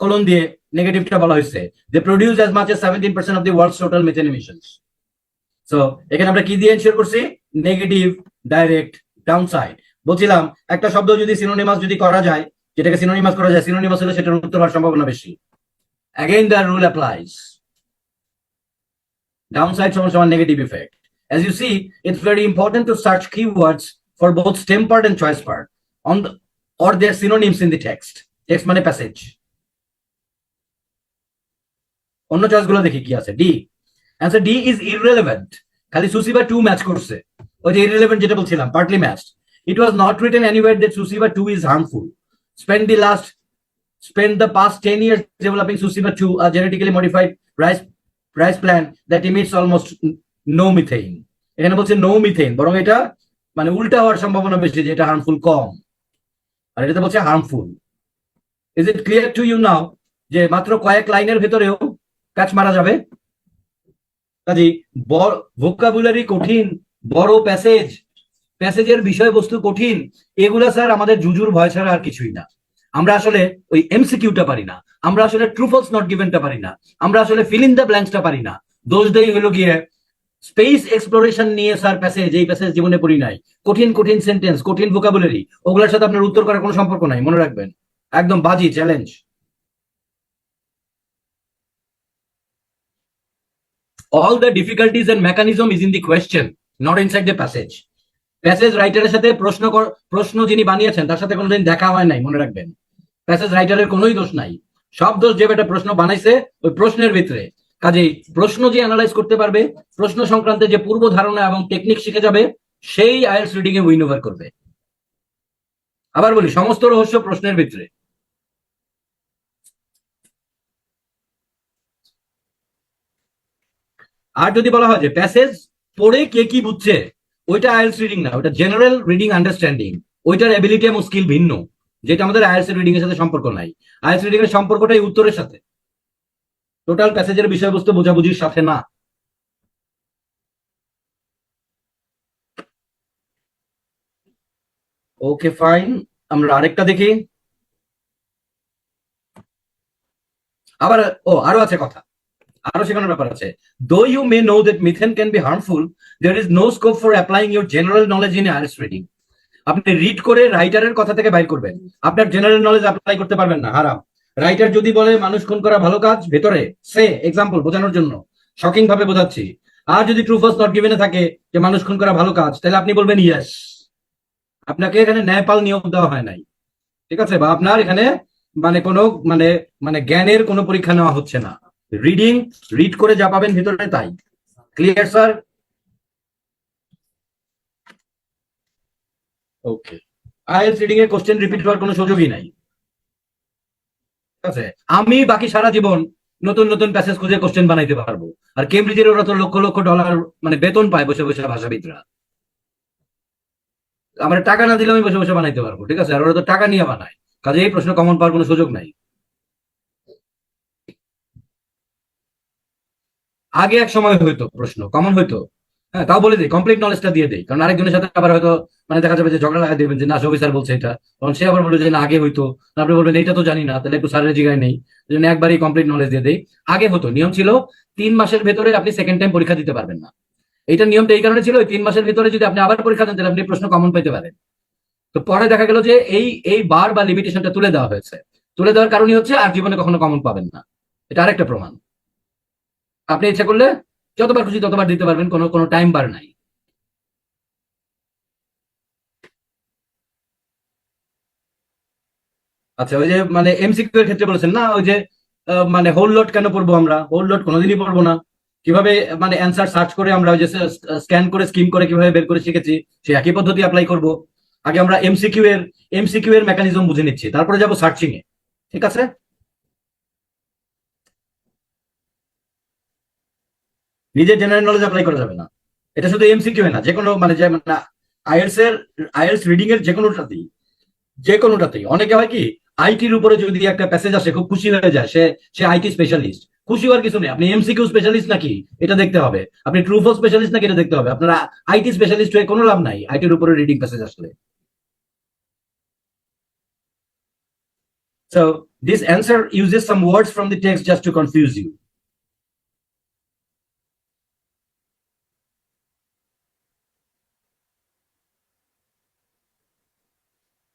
কলন দিয়ে নেগেটিভটা বলা হয়েছে, they produce as much as 17% of the world's total methane emissions. So এখানে আমরা কি দিয়ে এনশিওর করছি? Negative, direct, down side. বলছিলাম একটা শব্দ যদি সিনোনিমাস যদি করা যায়, যেটাকে সিনোনিমাস করা যায়, সিনোনিমাস হলে সেটার উত্তর হওয়ার সম্ভাবনা বেশি। Again the rule applies, downside সমান negative effect. As you see, it's very important to search keywords for both stem part and choice part on the, or their synonyms in the text. Text মানে passage. অন্য choice গুলো দেখি কি আছে। D. Answer D is irrelevant. খালি সুসিবা 2 match করছে, ওই যে irrelevant যেটা বলছিলাম, partly matched. It was not written anywhere that Susiba 2 is harmful. Spend the past 10 years developing Susiba 2, a genetically modified rice plant that emits almost no methane. এখানে বলছে no methane, বরং এটা মানে উল্টা হওয়ার সম্ভাবনা বেশি, যে এটা হার্মফুল কম, আর এটাতে বলছে harmful. Is it clear to you now যে মাত্র কয়েক লাইনের ভেতরেও প্যাচ মারা যাবে? কাজে ভোকাবুলারি কঠিন, বড় প্যাসেজের বিষয়বস্তু কঠিন, এগুলা স্যার আমাদের জুজুর ভয় ছাড়া আর কিছুই না। আমরা আসলে ওই এমসিকিউটা পারি না, আমরা আসলে ট্রু ফলস নট গিভেনটা পারি না, আমরা আসলে ফিল ইন দ্য ব্ল্যাঙ্কসটা পারি না। দোষ দেই হলো গিয়ে স্পেস এক্সপ্লোরেশন নিয়ে স্যার প্যাসেজ, এই প্যাসেজ জীবনে পড়ি নাই, কঠিন কঠিন সেন্টেন্স, কঠিন ভোকাবুলারি, ওগুলোর সাথে আপনার উত্তর করার কোনো সম্পর্ক নাই, মনে রাখবেন, একদম বাজি challenge. All the difficulties and mechanism is in the question, not inside the passage. Passage রাইটারের সাথে প্রশ্ন যিনি বানিয়েছেন তার সাথে কোনোদিন দেখা হয় নাই, মনে রাখবেন। প্যাসেজ রাইটারের কোনোই দোষ নাই, সব দোষ যে একটা প্রশ্ন বানাইছে ওই প্রশ্নের ভিতরে। কাজেই প্রশ্ন যে অ্যানালাইজ করতে পারবে, প্রশ্ন সংক্রান্ত যে পূর্ব ধারণা এবং টেকনিক শিখে যাবে, সেই IELTS reading a win over করবে। আবার বলি, সমস্ত রহস্য প্রশ্নের ভিতরে। আর যদি বলা হয় যে প্যাসেজ পড়ে কে কি বুঝছে, ওইটা আইএলটিএস রিডিং না, ওইটা জেনারেল রিডিং আন্ডারস্ট্যান্ডিং, ওইটার এবিলিটি এবং স্কিল ভিন্ন, যেটা আমাদের আইএলটিএস রিডিং এর সাথে সম্পর্ক নাই। আইএলটিএস রিডিং এর সম্পর্কটাই উত্তরের সাথে, টোটাল প্যাসেজের বিষয়বস্তু বোঝাবুঝির সাথে না। ওকে ফাইন, আমরা আরেকটা দেখি। আবার আরো আছে কথা, আরো শেখানোর ব্যাপার আছে। Though you may know that methane can be harmful, there is no scope for applying your general knowledge in IELTS reading. আপনি রিড করে রাইটারের কথা থেকে বাইর করবেন, আপনার জেনারেল নলেজ অ্যাপ্লাই করতে পারবেন না, হারাম। রাইটার যদি বলে মানুষ খুন করা ভালো কাজ, ভেতরে সে এক্সাম্পল বোঝানোর জন্য শকিং ভাবে বোঝাচ্ছি, আর যদি ট্রু ফলস নট গিভেনে থাকে যে মানুষ খুন করা ভালো কাজ, তাহলে আপনি বলবেন ইয়েস। আপনাকে এখানে ন্যায়পাল নিয়োগ দেওয়া হয় নাই, ঠিক আছে, বা আপনার এখানে মানে কোনো মানে মানে জ্ঞানের কোনো পরীক্ষা নেওয়া হচ্ছে না। রিড করে যা পাবেন ভিতরে তাই। Clear sir? Okay, IELTS reading এর কোশ্চেন রিপিট হওয়ার কোনো সুযোগই নাই, ঠিক আছে। আমি বাকি সারা জীবন নতুন নতুন প্যাসেজ খুঁজে কোশ্চেন বানাইতে পারবো, আর কেমব্রিজের ওরা তো লক্ষ লক্ষ ডলার মানে বেতন পায় বসে বসে ভাষাবিদরা। আমার টাকা না দিলে আমি বসে বসে বানাইতে পারবো, ঠিক আছে, আর ওরা তো টাকা নিয়ে বানায়, কাজে এই প্রশ্ন কমন পাওয়ার কোনো সুযোগ নাই। আগে এক সময় হয়তো প্রশ্ন কমন হয়তো, হ্যাঁ, তাও বলে দিই, কমপ্লিট নলেজটা দিয়ে দেয়, কারণ আরেকজনের সাথে আবার হয়তো মানে দেখা যাবে যে ঝগড়া লাগা দেবেন যে না অফিসার বলছে এটা, তখন সে আবার বলবে যে না আগে হয়তো, আপনি বলবেন এইটা তো জানি না, তাহলে একটু স্যারের জিগায় নেই, এই জন্য একবারই কমপ্লিট নলেজ দিয়ে দেয়। আগে হতো, নিয়ম ছিল 3 মাসের ভেতরে আপনি সেকেন্ড টাইম পরীক্ষা দিতে পারবেন না। এটা নিয়মটা এই কারণে ছিল, 3 মাসের ভিতরে যদি আপনি আবার পরীক্ষা দেন তাহলে আপনি প্রশ্ন কমন পেতে পারেন। তো পরে দেখা গেল যে এই বার বা লিমিটেশনটা তুলে দেওয়া হয়েছে, তুলে দেওয়ার কারণই হচ্ছে আর জীবনে কখনো কমন পাবেন না, এটা আরেকটা প্রমাণ। আপনি ইচ্ছা করলে যতবার খুশি ততবার দিতে পারবেন, কোনো কোনো টাইম বার নাই। আচ্ছা, ওই যে মানে এমসিকিউ এর ক্ষেত্রে বলেছেন না, ওই যে মানে হোল লোড কেন পড়বো আমরা? হোল লোড কোনোদিনই পড়বো না। কিভাবে মানে অ্যান্সার সার্চ করে আমরা ওই যে স্ক্যান করে স্কিম করে কিভাবে বের করে শিখেছি, সেই একই পদ্ধতি অ্যাপ্লাই করব। আগে আমরা এমসিকিউ এর মেকানিজম বুঝে নিচ্ছি, তারপরে যাবো সার্চিং এ। ঠিক আছে? নিজের জেনারেল নলেজ অ্যাপ্লাই করা যাবে না। এটা শুধু এমসিকিউ না, যে কোনো মানে যে মানে আইএলস এর আইএলস রিডিং এর যে কোনোটাতেই অনেকে হয় কি, আইটির উপরে যদি একটা প্যাসেজ আসে খুব খুশি হয়ে যায়, সে সে আইটি স্পেশালিস্ট। খুশি হওয়ার কিছু নেই, আপনি এমসিকিউ স্পেশালিস্ট নাকি এটা দেখতে হবে, আপনি ট্রু ফলস স্পেশালিস্ট নাকি এটা দেখতে হবে। আপনারা আইটি স্পেশালিস্ট হয়ে কোনো লাভ নাই আইটির উপরে রিডিং প্যাসেজ আসলে। So this answer uses some words from the text just to confuse you.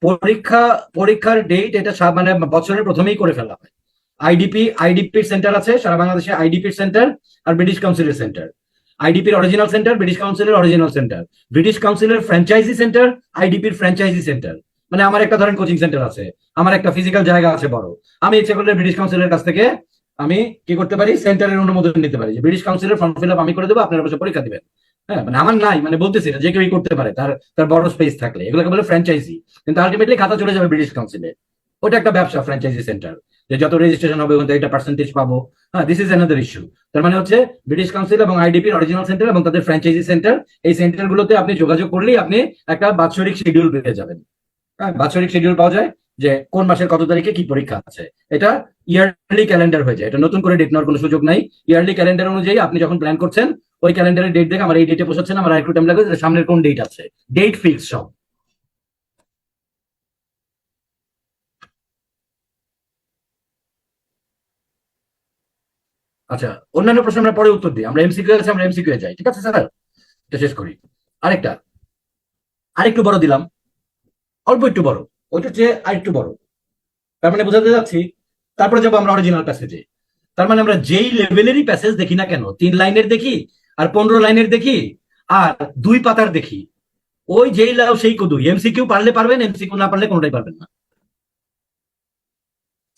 পরীক্ষা পরীক্ষার ডেট এটা মানে বছরের প্রথমেই করে ফেলা হয়। আইডিপির সেন্টার আছে সারা বাংলাদেশে, আইডিপির সেন্টার আর ব্রিটিশ কাউন্সিলের সেন্টার। আইডিপির অরিজিনাল সেন্টার, ব্রিটিশ কাউন্সিলের অরিজিনাল সেন্টার, ব্রিটিশ কাউন্সিলের ফ্র্যাঞ্চাইজি সেন্টার, আইডিপির ফ্র্যাঞ্চাইজি সেন্টার। মানে আমার একটা ধরেন কোচিং সেন্টার আছে, আমার একটা ফিজিক্যাল জায়গা আছে বড়, আমি ইচ্ছে করলে ব্রিটিশ কাউন্সিলের কাছ থেকে আমি কি করতে পারি, সেন্টারের অনুমোদন নিতে পারি যে ব্রিটিশ কাউন্সিলের ফর্ম ফিল আপ আমি করে দেবো, আপনারা বসে পরীক্ষা দিবেন। হ্যাঁ, মানে আমার নাই, মানে বলতেছি না, যে কেউই করতে পারে, তার তার বড় স্পেস থাকলে, এগুলোকে বলে ফ্র্যাঞ্চাইজি। কিন্তু আলটিমেটলি খাতা চলে যাবে ব্রিটিশ কাউন্সিলে। ওটা একটা ব্যবসা, ফ্র্যাঞ্চাইজি সেন্টার, যে যত রেজিস্ট্রেশন হবে ওখান থেকে একটা পার্সেন্টেজ পাবো। হ্যাঁ, দিস ইজ অ্যানাদার ইস্যু। তার মানে হচ্ছে ব্রিটিশ কাউন্সিল এবং আইডিপির অরিজিনাল সেন্টার এবং তাদের ফ্র্যাঞ্চাইজি সেন্টার, এই সেন্টার গুলোতে আপনি যোগাযোগ করলেই আপনি একটা বাৎসরিক শিডিউল পেয়ে যাবেন। হ্যাঁ, বাৎসরিক শিডিউল পাওয়া যায় যে কোন মাসের কত তারিখে কি পরীক্ষা আছে। এটা ইয়ারলি ক্যালেন্ডার হয়ে যায়, এটা নতুন করে ডেট নেওয়ার কোনো সুযোগ নাই। ইয়ারলি ক্যালেন্ডার অনুযায়ী আপনি যখন প্ল্যান করছেন, ওই ক্যালেন্ডারের ডেট দেখে আমার এই ডেটে বসাচ্ছেন, আমার একটু টাইম লাগবে, সামনের কোন ডেট আছে, ডেট ফিক্স সব। আচ্ছা, অন্যান্য প্রশ্ন আমরা পরে উত্তর দিই, আমরা এমসিকিউ আছে, আমরা এমসিকিউ এ যাই। ঠিক আছে স্যার, এটা শেষ করি। আরেকটা, আরেকটু বড় দিলাম, অল্প একটু বড়, ওইটা চেয়ে আরেকটু বড়। তার মানে বোঝাতে যাচ্ছি, তারপরে যাবো আমরা অরিজিনাল প্যাসেজে। তার মানে আমরা যেই লেভেলেরই প্যাসেজ দেখি না কেন, 3 লাইনের দেখি আর 15 লাইনের দেখি আর 2 পাতার দেখি, ওই যেই লাও সেই কদু। এমসিকিউ পারলে পারবেন, এমসিকিউ না পারলে কোনোটাই পারবেন না।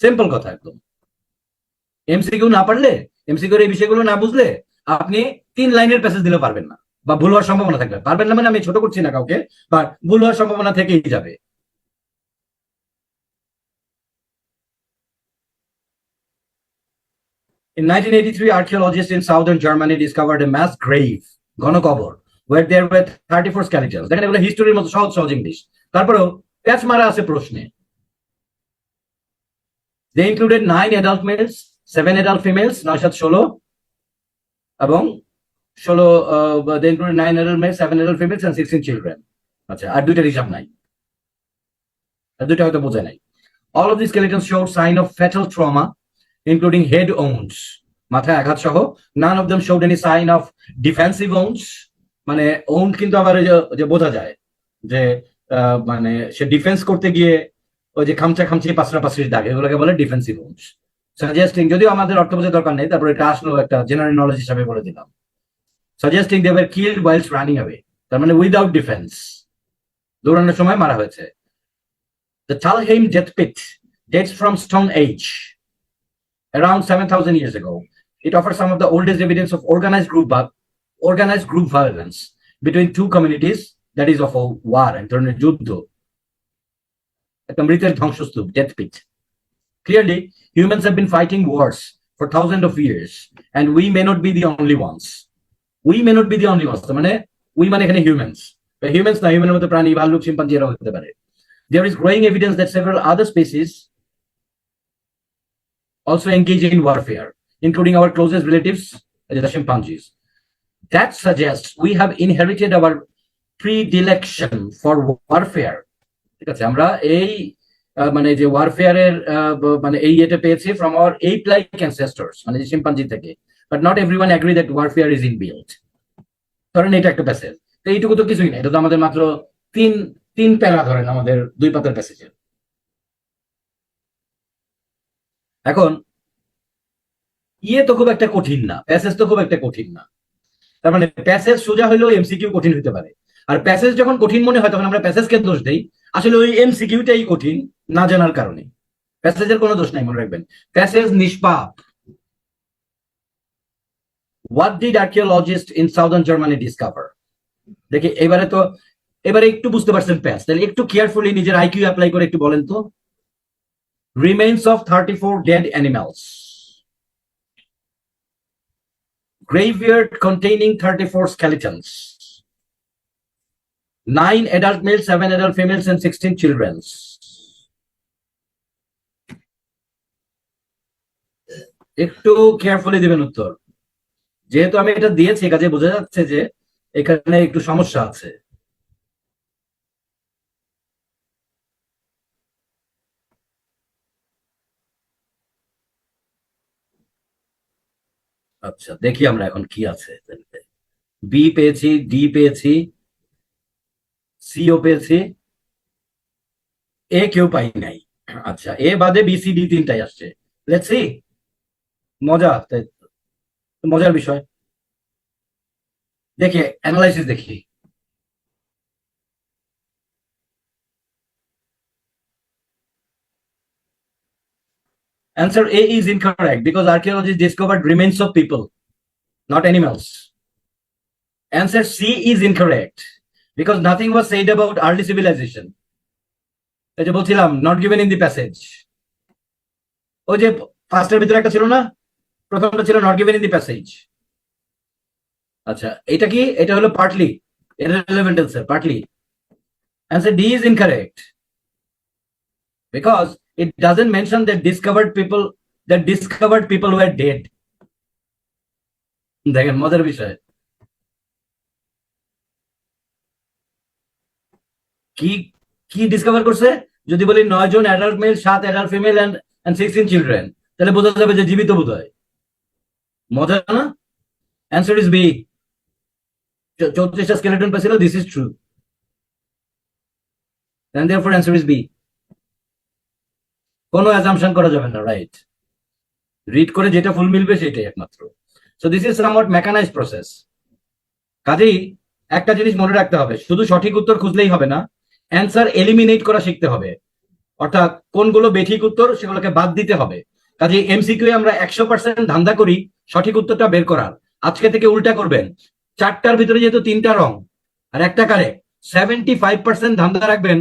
সিম্পল কথা একদম। এমসিকিউ না পারলে, এমসিকিউর এই বিষয়গুলো না বুঝলে আপনি 3 লাইনের প্যাসেজ দিলেও পারবেন না, বা ভুল হওয়ার সম্ভাবনা থাকবে। পারবেন না মানে আমি ছোট করছি না কাউকে, বা ভুল হওয়ার সম্ভাবনা থেকেই যাবে। In 1983, archaeologists in southern Germany discovered a mass grave, গণকবর, where there were 34 skeletons. দেখেন এগুলো হিস্টোরির মতো সহজ সহজ ইংলিশ, তারপরেও প্যাচ মারা আছে প্রশ্নে। They included 9 adult males, 7 adult females, 9 7 16, এবং 16, they included 9 adult males, 7 adult females and 16 children. আচ্ছা, আর দুইটার হিসাব নাই, আর দুইটা হয়তো বোঝায় নাই। All of the skeletons showed sign of fatal trauma, including head wounds, মাথায় আঘাত সহ। None of them showed any sign of defensive wounds, মানে wound কিন্তু আবার ওই যে বোঝা যায় যে মানে সে ডিফেন্স করতে গিয়ে ওই যে খামচা খামচি পাঁচরা পাঁচরির দাগ, এগুলোকে বলে ডিফেন্সিভ wounds, সাজেস্টিং, যদিও আমাদের অর্থ বোঝার দরকার নেই, তারপর এটা আসলো একটা জেনারেল নলেজ হিসাবে বলে দিলাম, suggesting they were killed whilst running away, তার মানে উইদাউট ডিফেন্স, দৌড়ানোর সময় মারা হয়েছে। The Talheim death pit dates from Stone Age, around 7,000 years ago. It offers some of the oldest evidence of organized group violence between two communities, that is of a war, and যুদ্ধ, একটা মৃতের ধ্বংসস্তূপ, death pit. Clearly, humans have been fighting wars for thousands of years, and we may not be the only ones. We may not be the only ones. মানে we মানে এখানে humans. Humans না, human মতো প্রাণী, ভাল্লুক, chimpanzee এরাও হতে পারে। There is growing evidence that several other species also engage in warfare, including our closest relatives, the chimpanzees. That suggests we have inherited our predilection for warfare. ঠিক আছে, আমরা এই মানে যে ওয়ারফেয়ারের মানে এই এটা পেয়েছি from our ape-like ancestors, মানে চিম্পাঞ্জি থেকে। But not everyone agree that warfare is inbuilt. ধরেন এটা একটা প্যাসেজ, তো এইটুকু তো কিছুই না, এটা তো আমাদের মাত্র তিন তিন প্যারা ধরেন আমাদের 2 পাতার প্যাসেজের। এখন ইয়ে তো খুব একটা কঠিন না, প্যাসেজ তো খুব একটা কঠিন না। তার মানে প্যাসেজ সোজা হলেও এমসিকিউ কঠিন হতে পারে। আর প্যাসেজ যখন কঠিন মনে হয় তখন আমরা প্যাসেজকে দোষ দেই, আসলে ওই এমসিকিউটাই কঠিন না জানার কারণে। প্যাসেজের কোনো দোষ নাই, মনে রাখবেন প্যাসেজ নিষ্পাপ। What did archaeologist in southern Germany discover? দেখি এবারে একটু বুঝতে পারছেন প্যাস, তাহলে একটু কেয়ারফুলি নিজের আইকিউ অ্যাপ্লাই করে একটু বলেন তো। Remains of 34 dead animals, graveyard containing 34 skeletons, 9 adult males, 7 adult females, and 16 children. একটু কেয়ারফুলি দিবেন উত্তর, যেহেতু আমি এটা দিয়েছি কাজে বোঝা যাচ্ছে যে এখানে একটু সমস্যা আছে। আচ্ছা দেখি আমরা এখন কি আছে। বি পেয়েছি, ডি পেয়েছি, সিও পেয়েছি, এ কেউ পাই নাই। আচ্ছা এ বাদে বি সি ডি তিনটাই আসছে। লেটস সি, মজা, মজার বিষয়। দেখি অ্যানালাইসিস দেখি। Answer A is incorrect because archaeologists discovered remains of people, not animals. Answer C is incorrect because nothing was said about early civilization. এই যে বলছিলাম not given in the passage, ওই যে ফার্স্টের ভিতরে একটা ছিল না, প্রথমটা ছিল not given in the passage। আচ্ছা এটা কি? এটা হলো partly irrelevant answer, partly. Answer D is incorrect because it doesn't mention that discovered people were dead. দেখেন মজার বিষয়, কি কি ডিসকভার করছে? যদি বলি 9 জন adult male, 7 adult female and 16 children, তাহলে বোঝা যাবে যে জীবিত বোধ হয়। মজা না? Answer is B. 34টা স্কেলেটন পেছিল, this is true, and therefore answer is B. কোনো অ্যাজাম্পশন করা যাবে না, রাইট? রিড করে যেটা ফুল মিলবে সেটাই একমাত্র। So this is somewhat mechanised process. কাজেই একটা জিনিস মনে রাখতে হবে, শুধু সঠিক উত্তর খুঁজলেই হবে না, অ্যান্সার এলিমিনেট করা শিখতে হবে, অর্থাৎ কোনগুলো বেঠিক উত্তর সেগুলোকে বাদ দিতে হবে। কাজে এমসিকিউ আমরা 100% ধান্দা করি সঠিক উত্তরটা বের করার। আজকে থেকে উল্টা করবেন, 4টার ভিতরে যেহেতু 3টা রং আর একটা কারেক্ট, 75% ধান্দা রাখবেন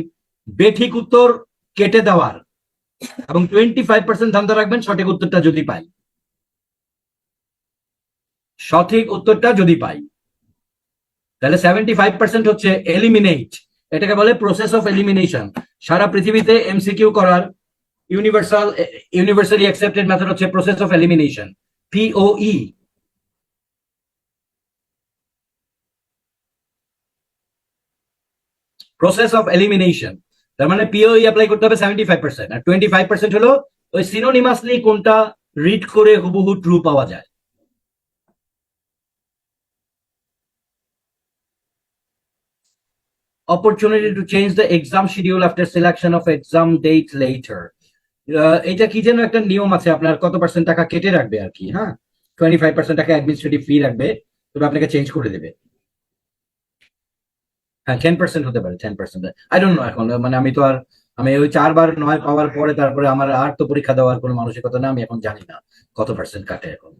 বেঠিক উত্তর কেটে দেওয়ার, এবং 25% ধান্দা রাখবেন সঠিক উত্তরটা যদি পাই। সঠিক উত্তরটা যদি পাই তাহলে 75% হচ্ছে এলিমিনেট, এটাকে বলে প্রসেস অফ এলিমিনেশন। সারা পৃথিবীতে এমসিকিউ করার ইউনিভার্সালি অ্যাকসেপ্টেড মেথড হচ্ছে process of elimination, POE। Process of elimination, তার মানে POE অ্যাপ্লাই করতে হবে 75%, আর 25% হলো ওই সিনোনিমাসলি কোনটা রিড করে হুবহু ট্রু পাওয়া যায়। Opportunity to change the exam schedule after selection of exam date later. এটা কি যেন একটা নিয়ম আছে, আপনার কত পার্সেন্ট টাকা কেটে রাখবে আর কি, হ্যাঁ 25% টাকা অ্যাডমিনিস্ট্রেটিভ ফি রাখবে, তবে আপনাকে চেঞ্জ করে দেবে। হ্যাঁ 10% হতে পারে, 10%। আই ডোন্ট নো এখন, মানে আমি ওই 4 বার 9 পাওয়ার পরে তারপরে আমার আর তো পরীক্ষা দেওয়ার কোনো মানসিকতা না, আমি এখন জানি না কত পার্সেন্ট কাটে এখন।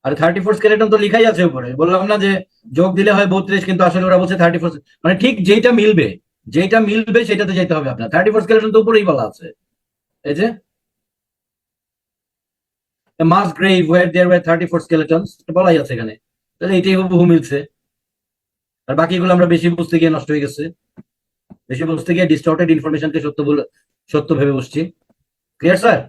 আর 34 স্কেলেটন তো লিখাই আছে উপরে, বললাম না যে যোগ দিলে হয় 32, কিন্তু আসলে ওরা বলছে 34, মানে ঠিক যেটা মিলবে সেটাতে যেতে হবে আপনার। 34 স্কেলেটন তো উপরেই বলা আছে, এই যে মাস গ্রেভ ওয়্যার देयर ওয়্যার 34 স্কেলেটনস, বলাই আছে এখানে, তাহলে এটাই হুবহু মিলছে। আর বাকিগুলো আমরা বেশি বুঝতে গিয়ে নষ্ট হয়ে গেছে, বেশি বুঝতে গিয়ে ডিস্টর্টেড ইনফরমেশনকে সত্য ভেবে বসছি। Clear sir?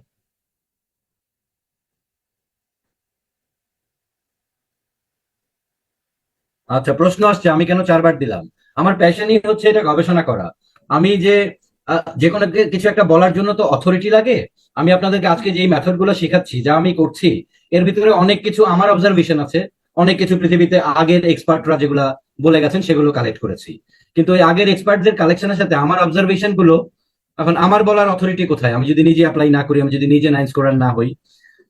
আচ্ছা প্রশ্ন আসছে, আমি কেন 4 বার দিলাম? আমার প্যাশনই হচ্ছে এটা গবেষণা করা। আমি যে কোনো কিছু একটা বলার জন্য তো অথরিটি লাগে। আমি আপনাদেরকে আজকে যে মেথড গুলো শেখাচ্ছি, যা আমি করছি, এর ভিতরে অনেক কিছু আমার অবজারভেশন আছে, অনেক কিছু পৃথিবীতে আগের এক্সপার্টরা যেগুলা বলে গেছেন সেগুলো কালেক্ট করেছি। কিন্তু ওই আগের এক্সপার্টদের কালেকশনের সাথে আমার অবজারভেশন গুলো, এখন আমার বলার অথরিটি কোথায়? আমি যদি নিজে অ্যাপ্লাই না করি, আমি যদি নিজে নাইন স্কোরার না হই।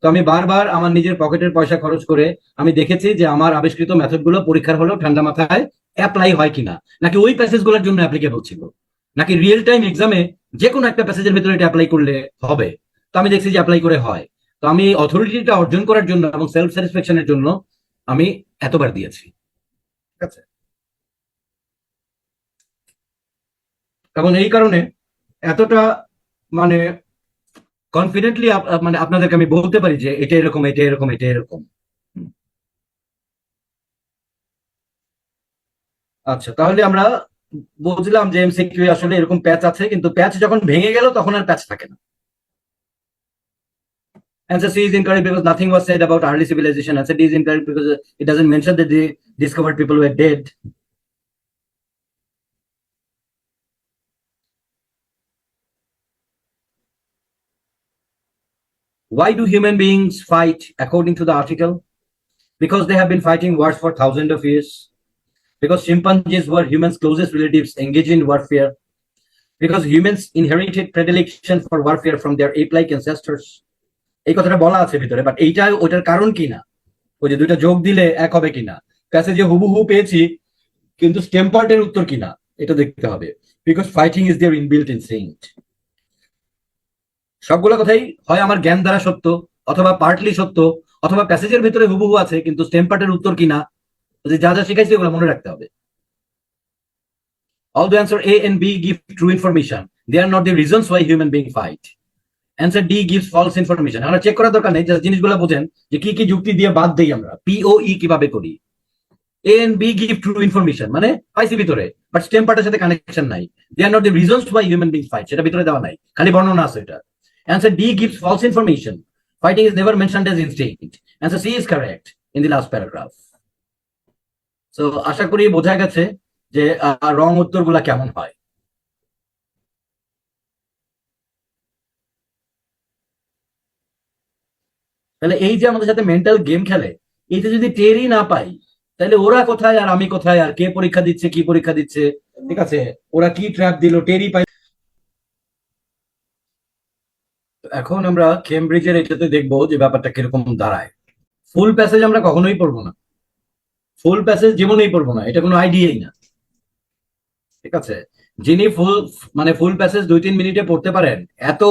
তো আমি বারবার আমার নিজের পকেটের পয়সা খরচ করে আমি দেখেছি যে আমার আবিষ্কৃত মেথড গুলো পরীক্ষার হলেও ঠান্ডা মাথায় অ্যাপ্লাই হয় কিনা, নাকি ওই প্যাসেজ গুলোর জন্য অ্যাপ্লিকেবল ছিল। নাকি রিয়েল টাইম এক্সামে যে কোনো একটা প্যাসেজের ভিতরে এটা অ্যাপ্লাই করলে হবে? তো আমি দেখছি যে অ্যাপ্লাই করে হয়। তো আমি অথরিটিটা অর্জন করার জন্য এবং সেলফ স্যাটিসফ্যাকশনের জন্য আমি এতবার দিয়েছি, ঠিক আছে? এবং এই কারণে এতটা মানে কনফিডেন্টলি মানে আপনাদেরকে আমি বলতে পারি যে এটা এরকম, এটা এরকম, এটা এরকম। আচ্ছা, তাহলে আমরা বুঝলাম যে এমসিকিউ আসলে এরকম প্যাচ আছে, কিন্তু প্যাচ যখন ভেঙে গেল তখন আর প্যাচ থাকে না। Answer C is incorrect because nothing was said about early civilization. Answer D is incorrect because it doesn't mention that they discovered people were dead. Why do human beings fight according to the article? Because they have been fighting wars for thousands of years. Because chimpanzees were humans' closest relatives engaged in warfare. Because humans inherited predilection for warfare from their ape-like ancestors. এই কথাটা বলা আছে ভিতরে, but এইটা ওটার কারণ কি না? ওই যে দুইটা যোগ দিলে এক হবে কিনা, প্যাসেজে হুবহু পেয়েছি কিন্তু স্টেম পার্টের উত্তর কিনা এটা দেখতে হবে। Because fighting is their inbuilt instinct. সবগুলো কথাই হয় আমার জ্ঞান দ্বারা সত্য, অথবা পার্টলি সত্য, অথবা প্যাসেজের ভিতরে হুবহু আছে কিন্তু স্টেম পার্টের উত্তর কিনা, যা যা শিখাইছি ওগুলো মনে রাখতে হবে। All the answer A and B give true information. They are not the reasons why human being fight. Answer D gives false information. আমরা চেক করার দরকার নেই, জাস্ট জিনিসগুলো বোঝেন যে কি কি যুক্তি দিয়ে বাদ দেই আমরা, POE কিভাবে করি। A and B give true information মানে পাইছি ভিতরে, বাট স্টেম পার্টের সাথে কানেকশন নাই। They are not the reasons why human being fight, সেটা ভিতরে দেওয়া নাই, খালি বর্ণনা আছে এটা। Answer D gives false information. Fighting is never mentioned as instinct. Answer C is correct in the last paragraph. So আশা করি বোঝা গেছে যে রং উত্তরগুলা কেমন হয়। তাহলে এই যে আমাদের সাথে মেন্টাল গেম খেলে, এইটা যদি টেরই না পাই, তাহলে ওরা কোথায় আর আমি কোথায়, আর কে পরীক্ষা দিচ্ছে কি পরীক্ষা দিচ্ছে, ঠিক আছে, ওরা কি ট্র্যাপ দিল টেরই পাই। এখন আমরা কেমব্রিজের এটাতে দেখবো যে ব্যাপারটা কিরকম দাঁড়ায়। ফুল প্যাসেজ আমরা কখনোই পড়বো না, ফুল প্যাসেজ জীবনেই পড়বো না, এটা কোনো আইডিয়াই না, ঠিক আছে? যিনি ফুল প্যাসেজ 2-3 মিনিটে পড়তে পারেন, এত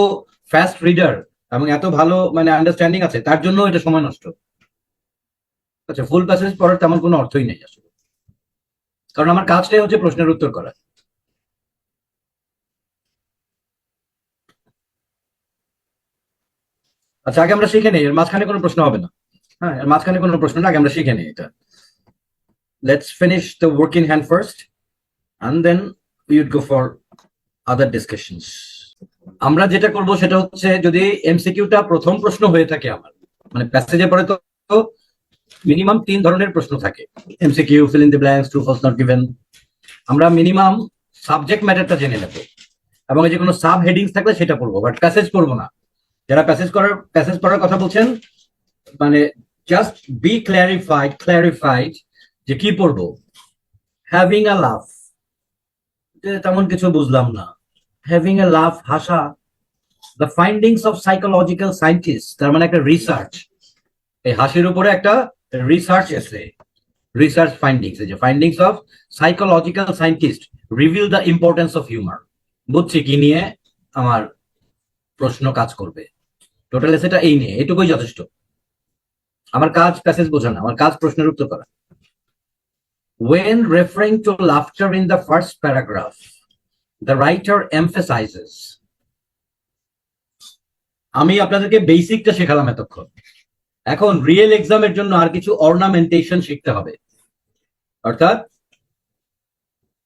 ফাস্ট রিডার এবং এত ভালো মানে আন্ডারস্ট্যান্ডিং আছে, তার জন্য এটা সময় নষ্ট। আচ্ছা, ফুল প্যাসেজ পড়ার তেমন কোনো অর্থই নেই আসলে, কারণ আমার কাজটাই হচ্ছে প্রশ্নের উত্তর করা। আচ্ছা, আগে আমরা শিখে নেই, এর মাঝখানে কোনো প্রশ্ন হবে না। হ্যাঁ, এর মাঝখানে কোনো প্রশ্ন না, আগে আমরা শিখে নেই এটা। Let's finish the work in hand first and then we would go for other discussions. আমরা যেটা করব সেটা হচ্ছে, যদি এমসিকিউটা প্রথম প্রশ্ন হয়ে থাকে আমার, মানে প্যাসেজে পড়ে তো মিনিমাম 3 ধরনের প্রশ্ন থাকে, MCQ, fill in the blanks, true false not given. আমরা মিনিমাম সাবজেক্ট ম্যাটারটা জেনে নেব, এবং এই যে কোনো সাব হেডিংস থাকলে সেটা পড়বো, বাট প্যাসেজ পড়বো না। যারা প্যাসেজ পড়ার কথা বলছেন, মানে জাস্ট বি ক্ল্যারিফাইড যে কি পড়বো। হ্যাভিং আ লাভ, তেমন কিছু বুঝলাম না। হ্যাভিং এ লাভ, হাসা, the findings of psychological scientist, তার মানে একটা রিসার্চ, এই হাসির উপরে একটা রিসার্চ এসে, রিসার্চ ফাইন্ডিংস, এই যে findings of psychological scientist reveal the importance of humour. বুঝছি কি নিয়ে আমার প্রশ্ন কাজ করবে, টোটাল এসেটা এই নিয়ে, এটুকুই যথেষ্ট। আমার কাজ প্যাসেজ বোঝা না, আমার কাজ প্রশ্নের উত্তর করা। When referring to laughter in the first paragraph, the writer emphasizes, আমি আপনাদেরকে বেসিকটা শেখালাম এতক্ষণ, এখন রিয়েল এক্সামের জন্য আর কিছু অর্নামেন্টেশন শিখতে হবে। অর্থাৎ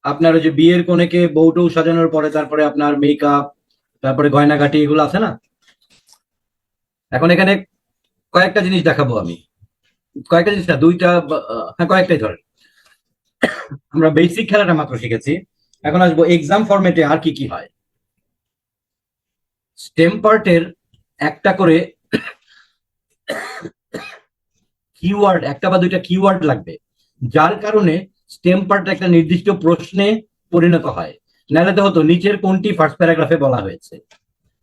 আপনার ওই যে বিয়ের কোণেকে বউটু সাজানোর পরে তারপরে আপনার মেকআপ, তারপরে গয়নাগাটি, এগুলো আছে না? এখন এখানে কয়েকটা জিনিস দেখাবো আমি, কয়েকটা জিনিস না, দুইটা, হ্যাঁ কয়েকটাই ধরেন। আমরা বেসিক খেলাটা মাত্র শিখেছি, এখন আসবো এক্সাম ফরম্যাটে আর কি কি হয়। স্টেম পার্টের একটা করে কিওয়ার্ড, একটা বা দুইটা কিওয়ার্ড লাগবে, যার কারণে স্টেম পার্ট একটা নির্দিষ্ট প্রশ্নে পরিণত হয়। নাহলে তো হতো নিচের কোনটি ফার্স্ট প্যারাগ্রাফে বলা হয়েছে,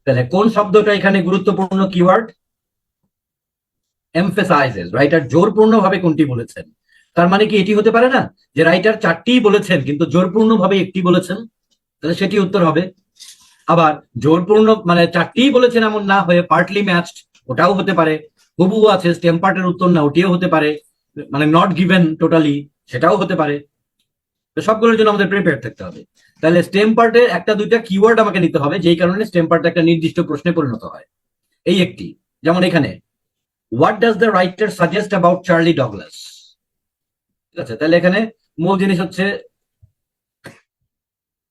তাহলে কোন শব্দটা এখানে গুরুত্বপূর্ণ কিওয়ার্ড? এমফেসাইজেস, রাইটার জোরপূর্ণভাবে কোনটি বলেছেন। তার মানে কি এটি হতে পারে না যে রাইটার 4টিই বলেছেন কিন্তু জোরপূর্ণভাবে একটি বলেছেন? তাহলে সেটি উত্তর হবে। আবার জোরপূর্ণ মানে চারটিই বলেছেন এমন না হয়ে পার্টলি ম্যাচড, ওটাও হতে পারে। হুবহু আছে স্টেম পার্টের উত্তর না, ওটিও হতে পারে। মানে নট গিভেন টোটালি, সেটাও হতে পারে। তো সবগুলোর জন্য আমাদের প্রিপেয়ার থাকতে হবে। তাহলে স্টেম পার্টের একটা দুইটা কিওয়ার্ড আমাকে নিতে হবে, যেই কারণে স্টেম পার্ট একটা নির্দিষ্ট প্রশ্নে পরিণত হয়। এই একটি, যেমন এখানে what does the writer suggest about Charlie Douglas. ঠিক আছে, তাহলে এখানে মূল জিনিস হচ্ছে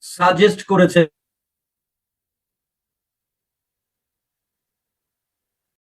সাজেস্ট করেছে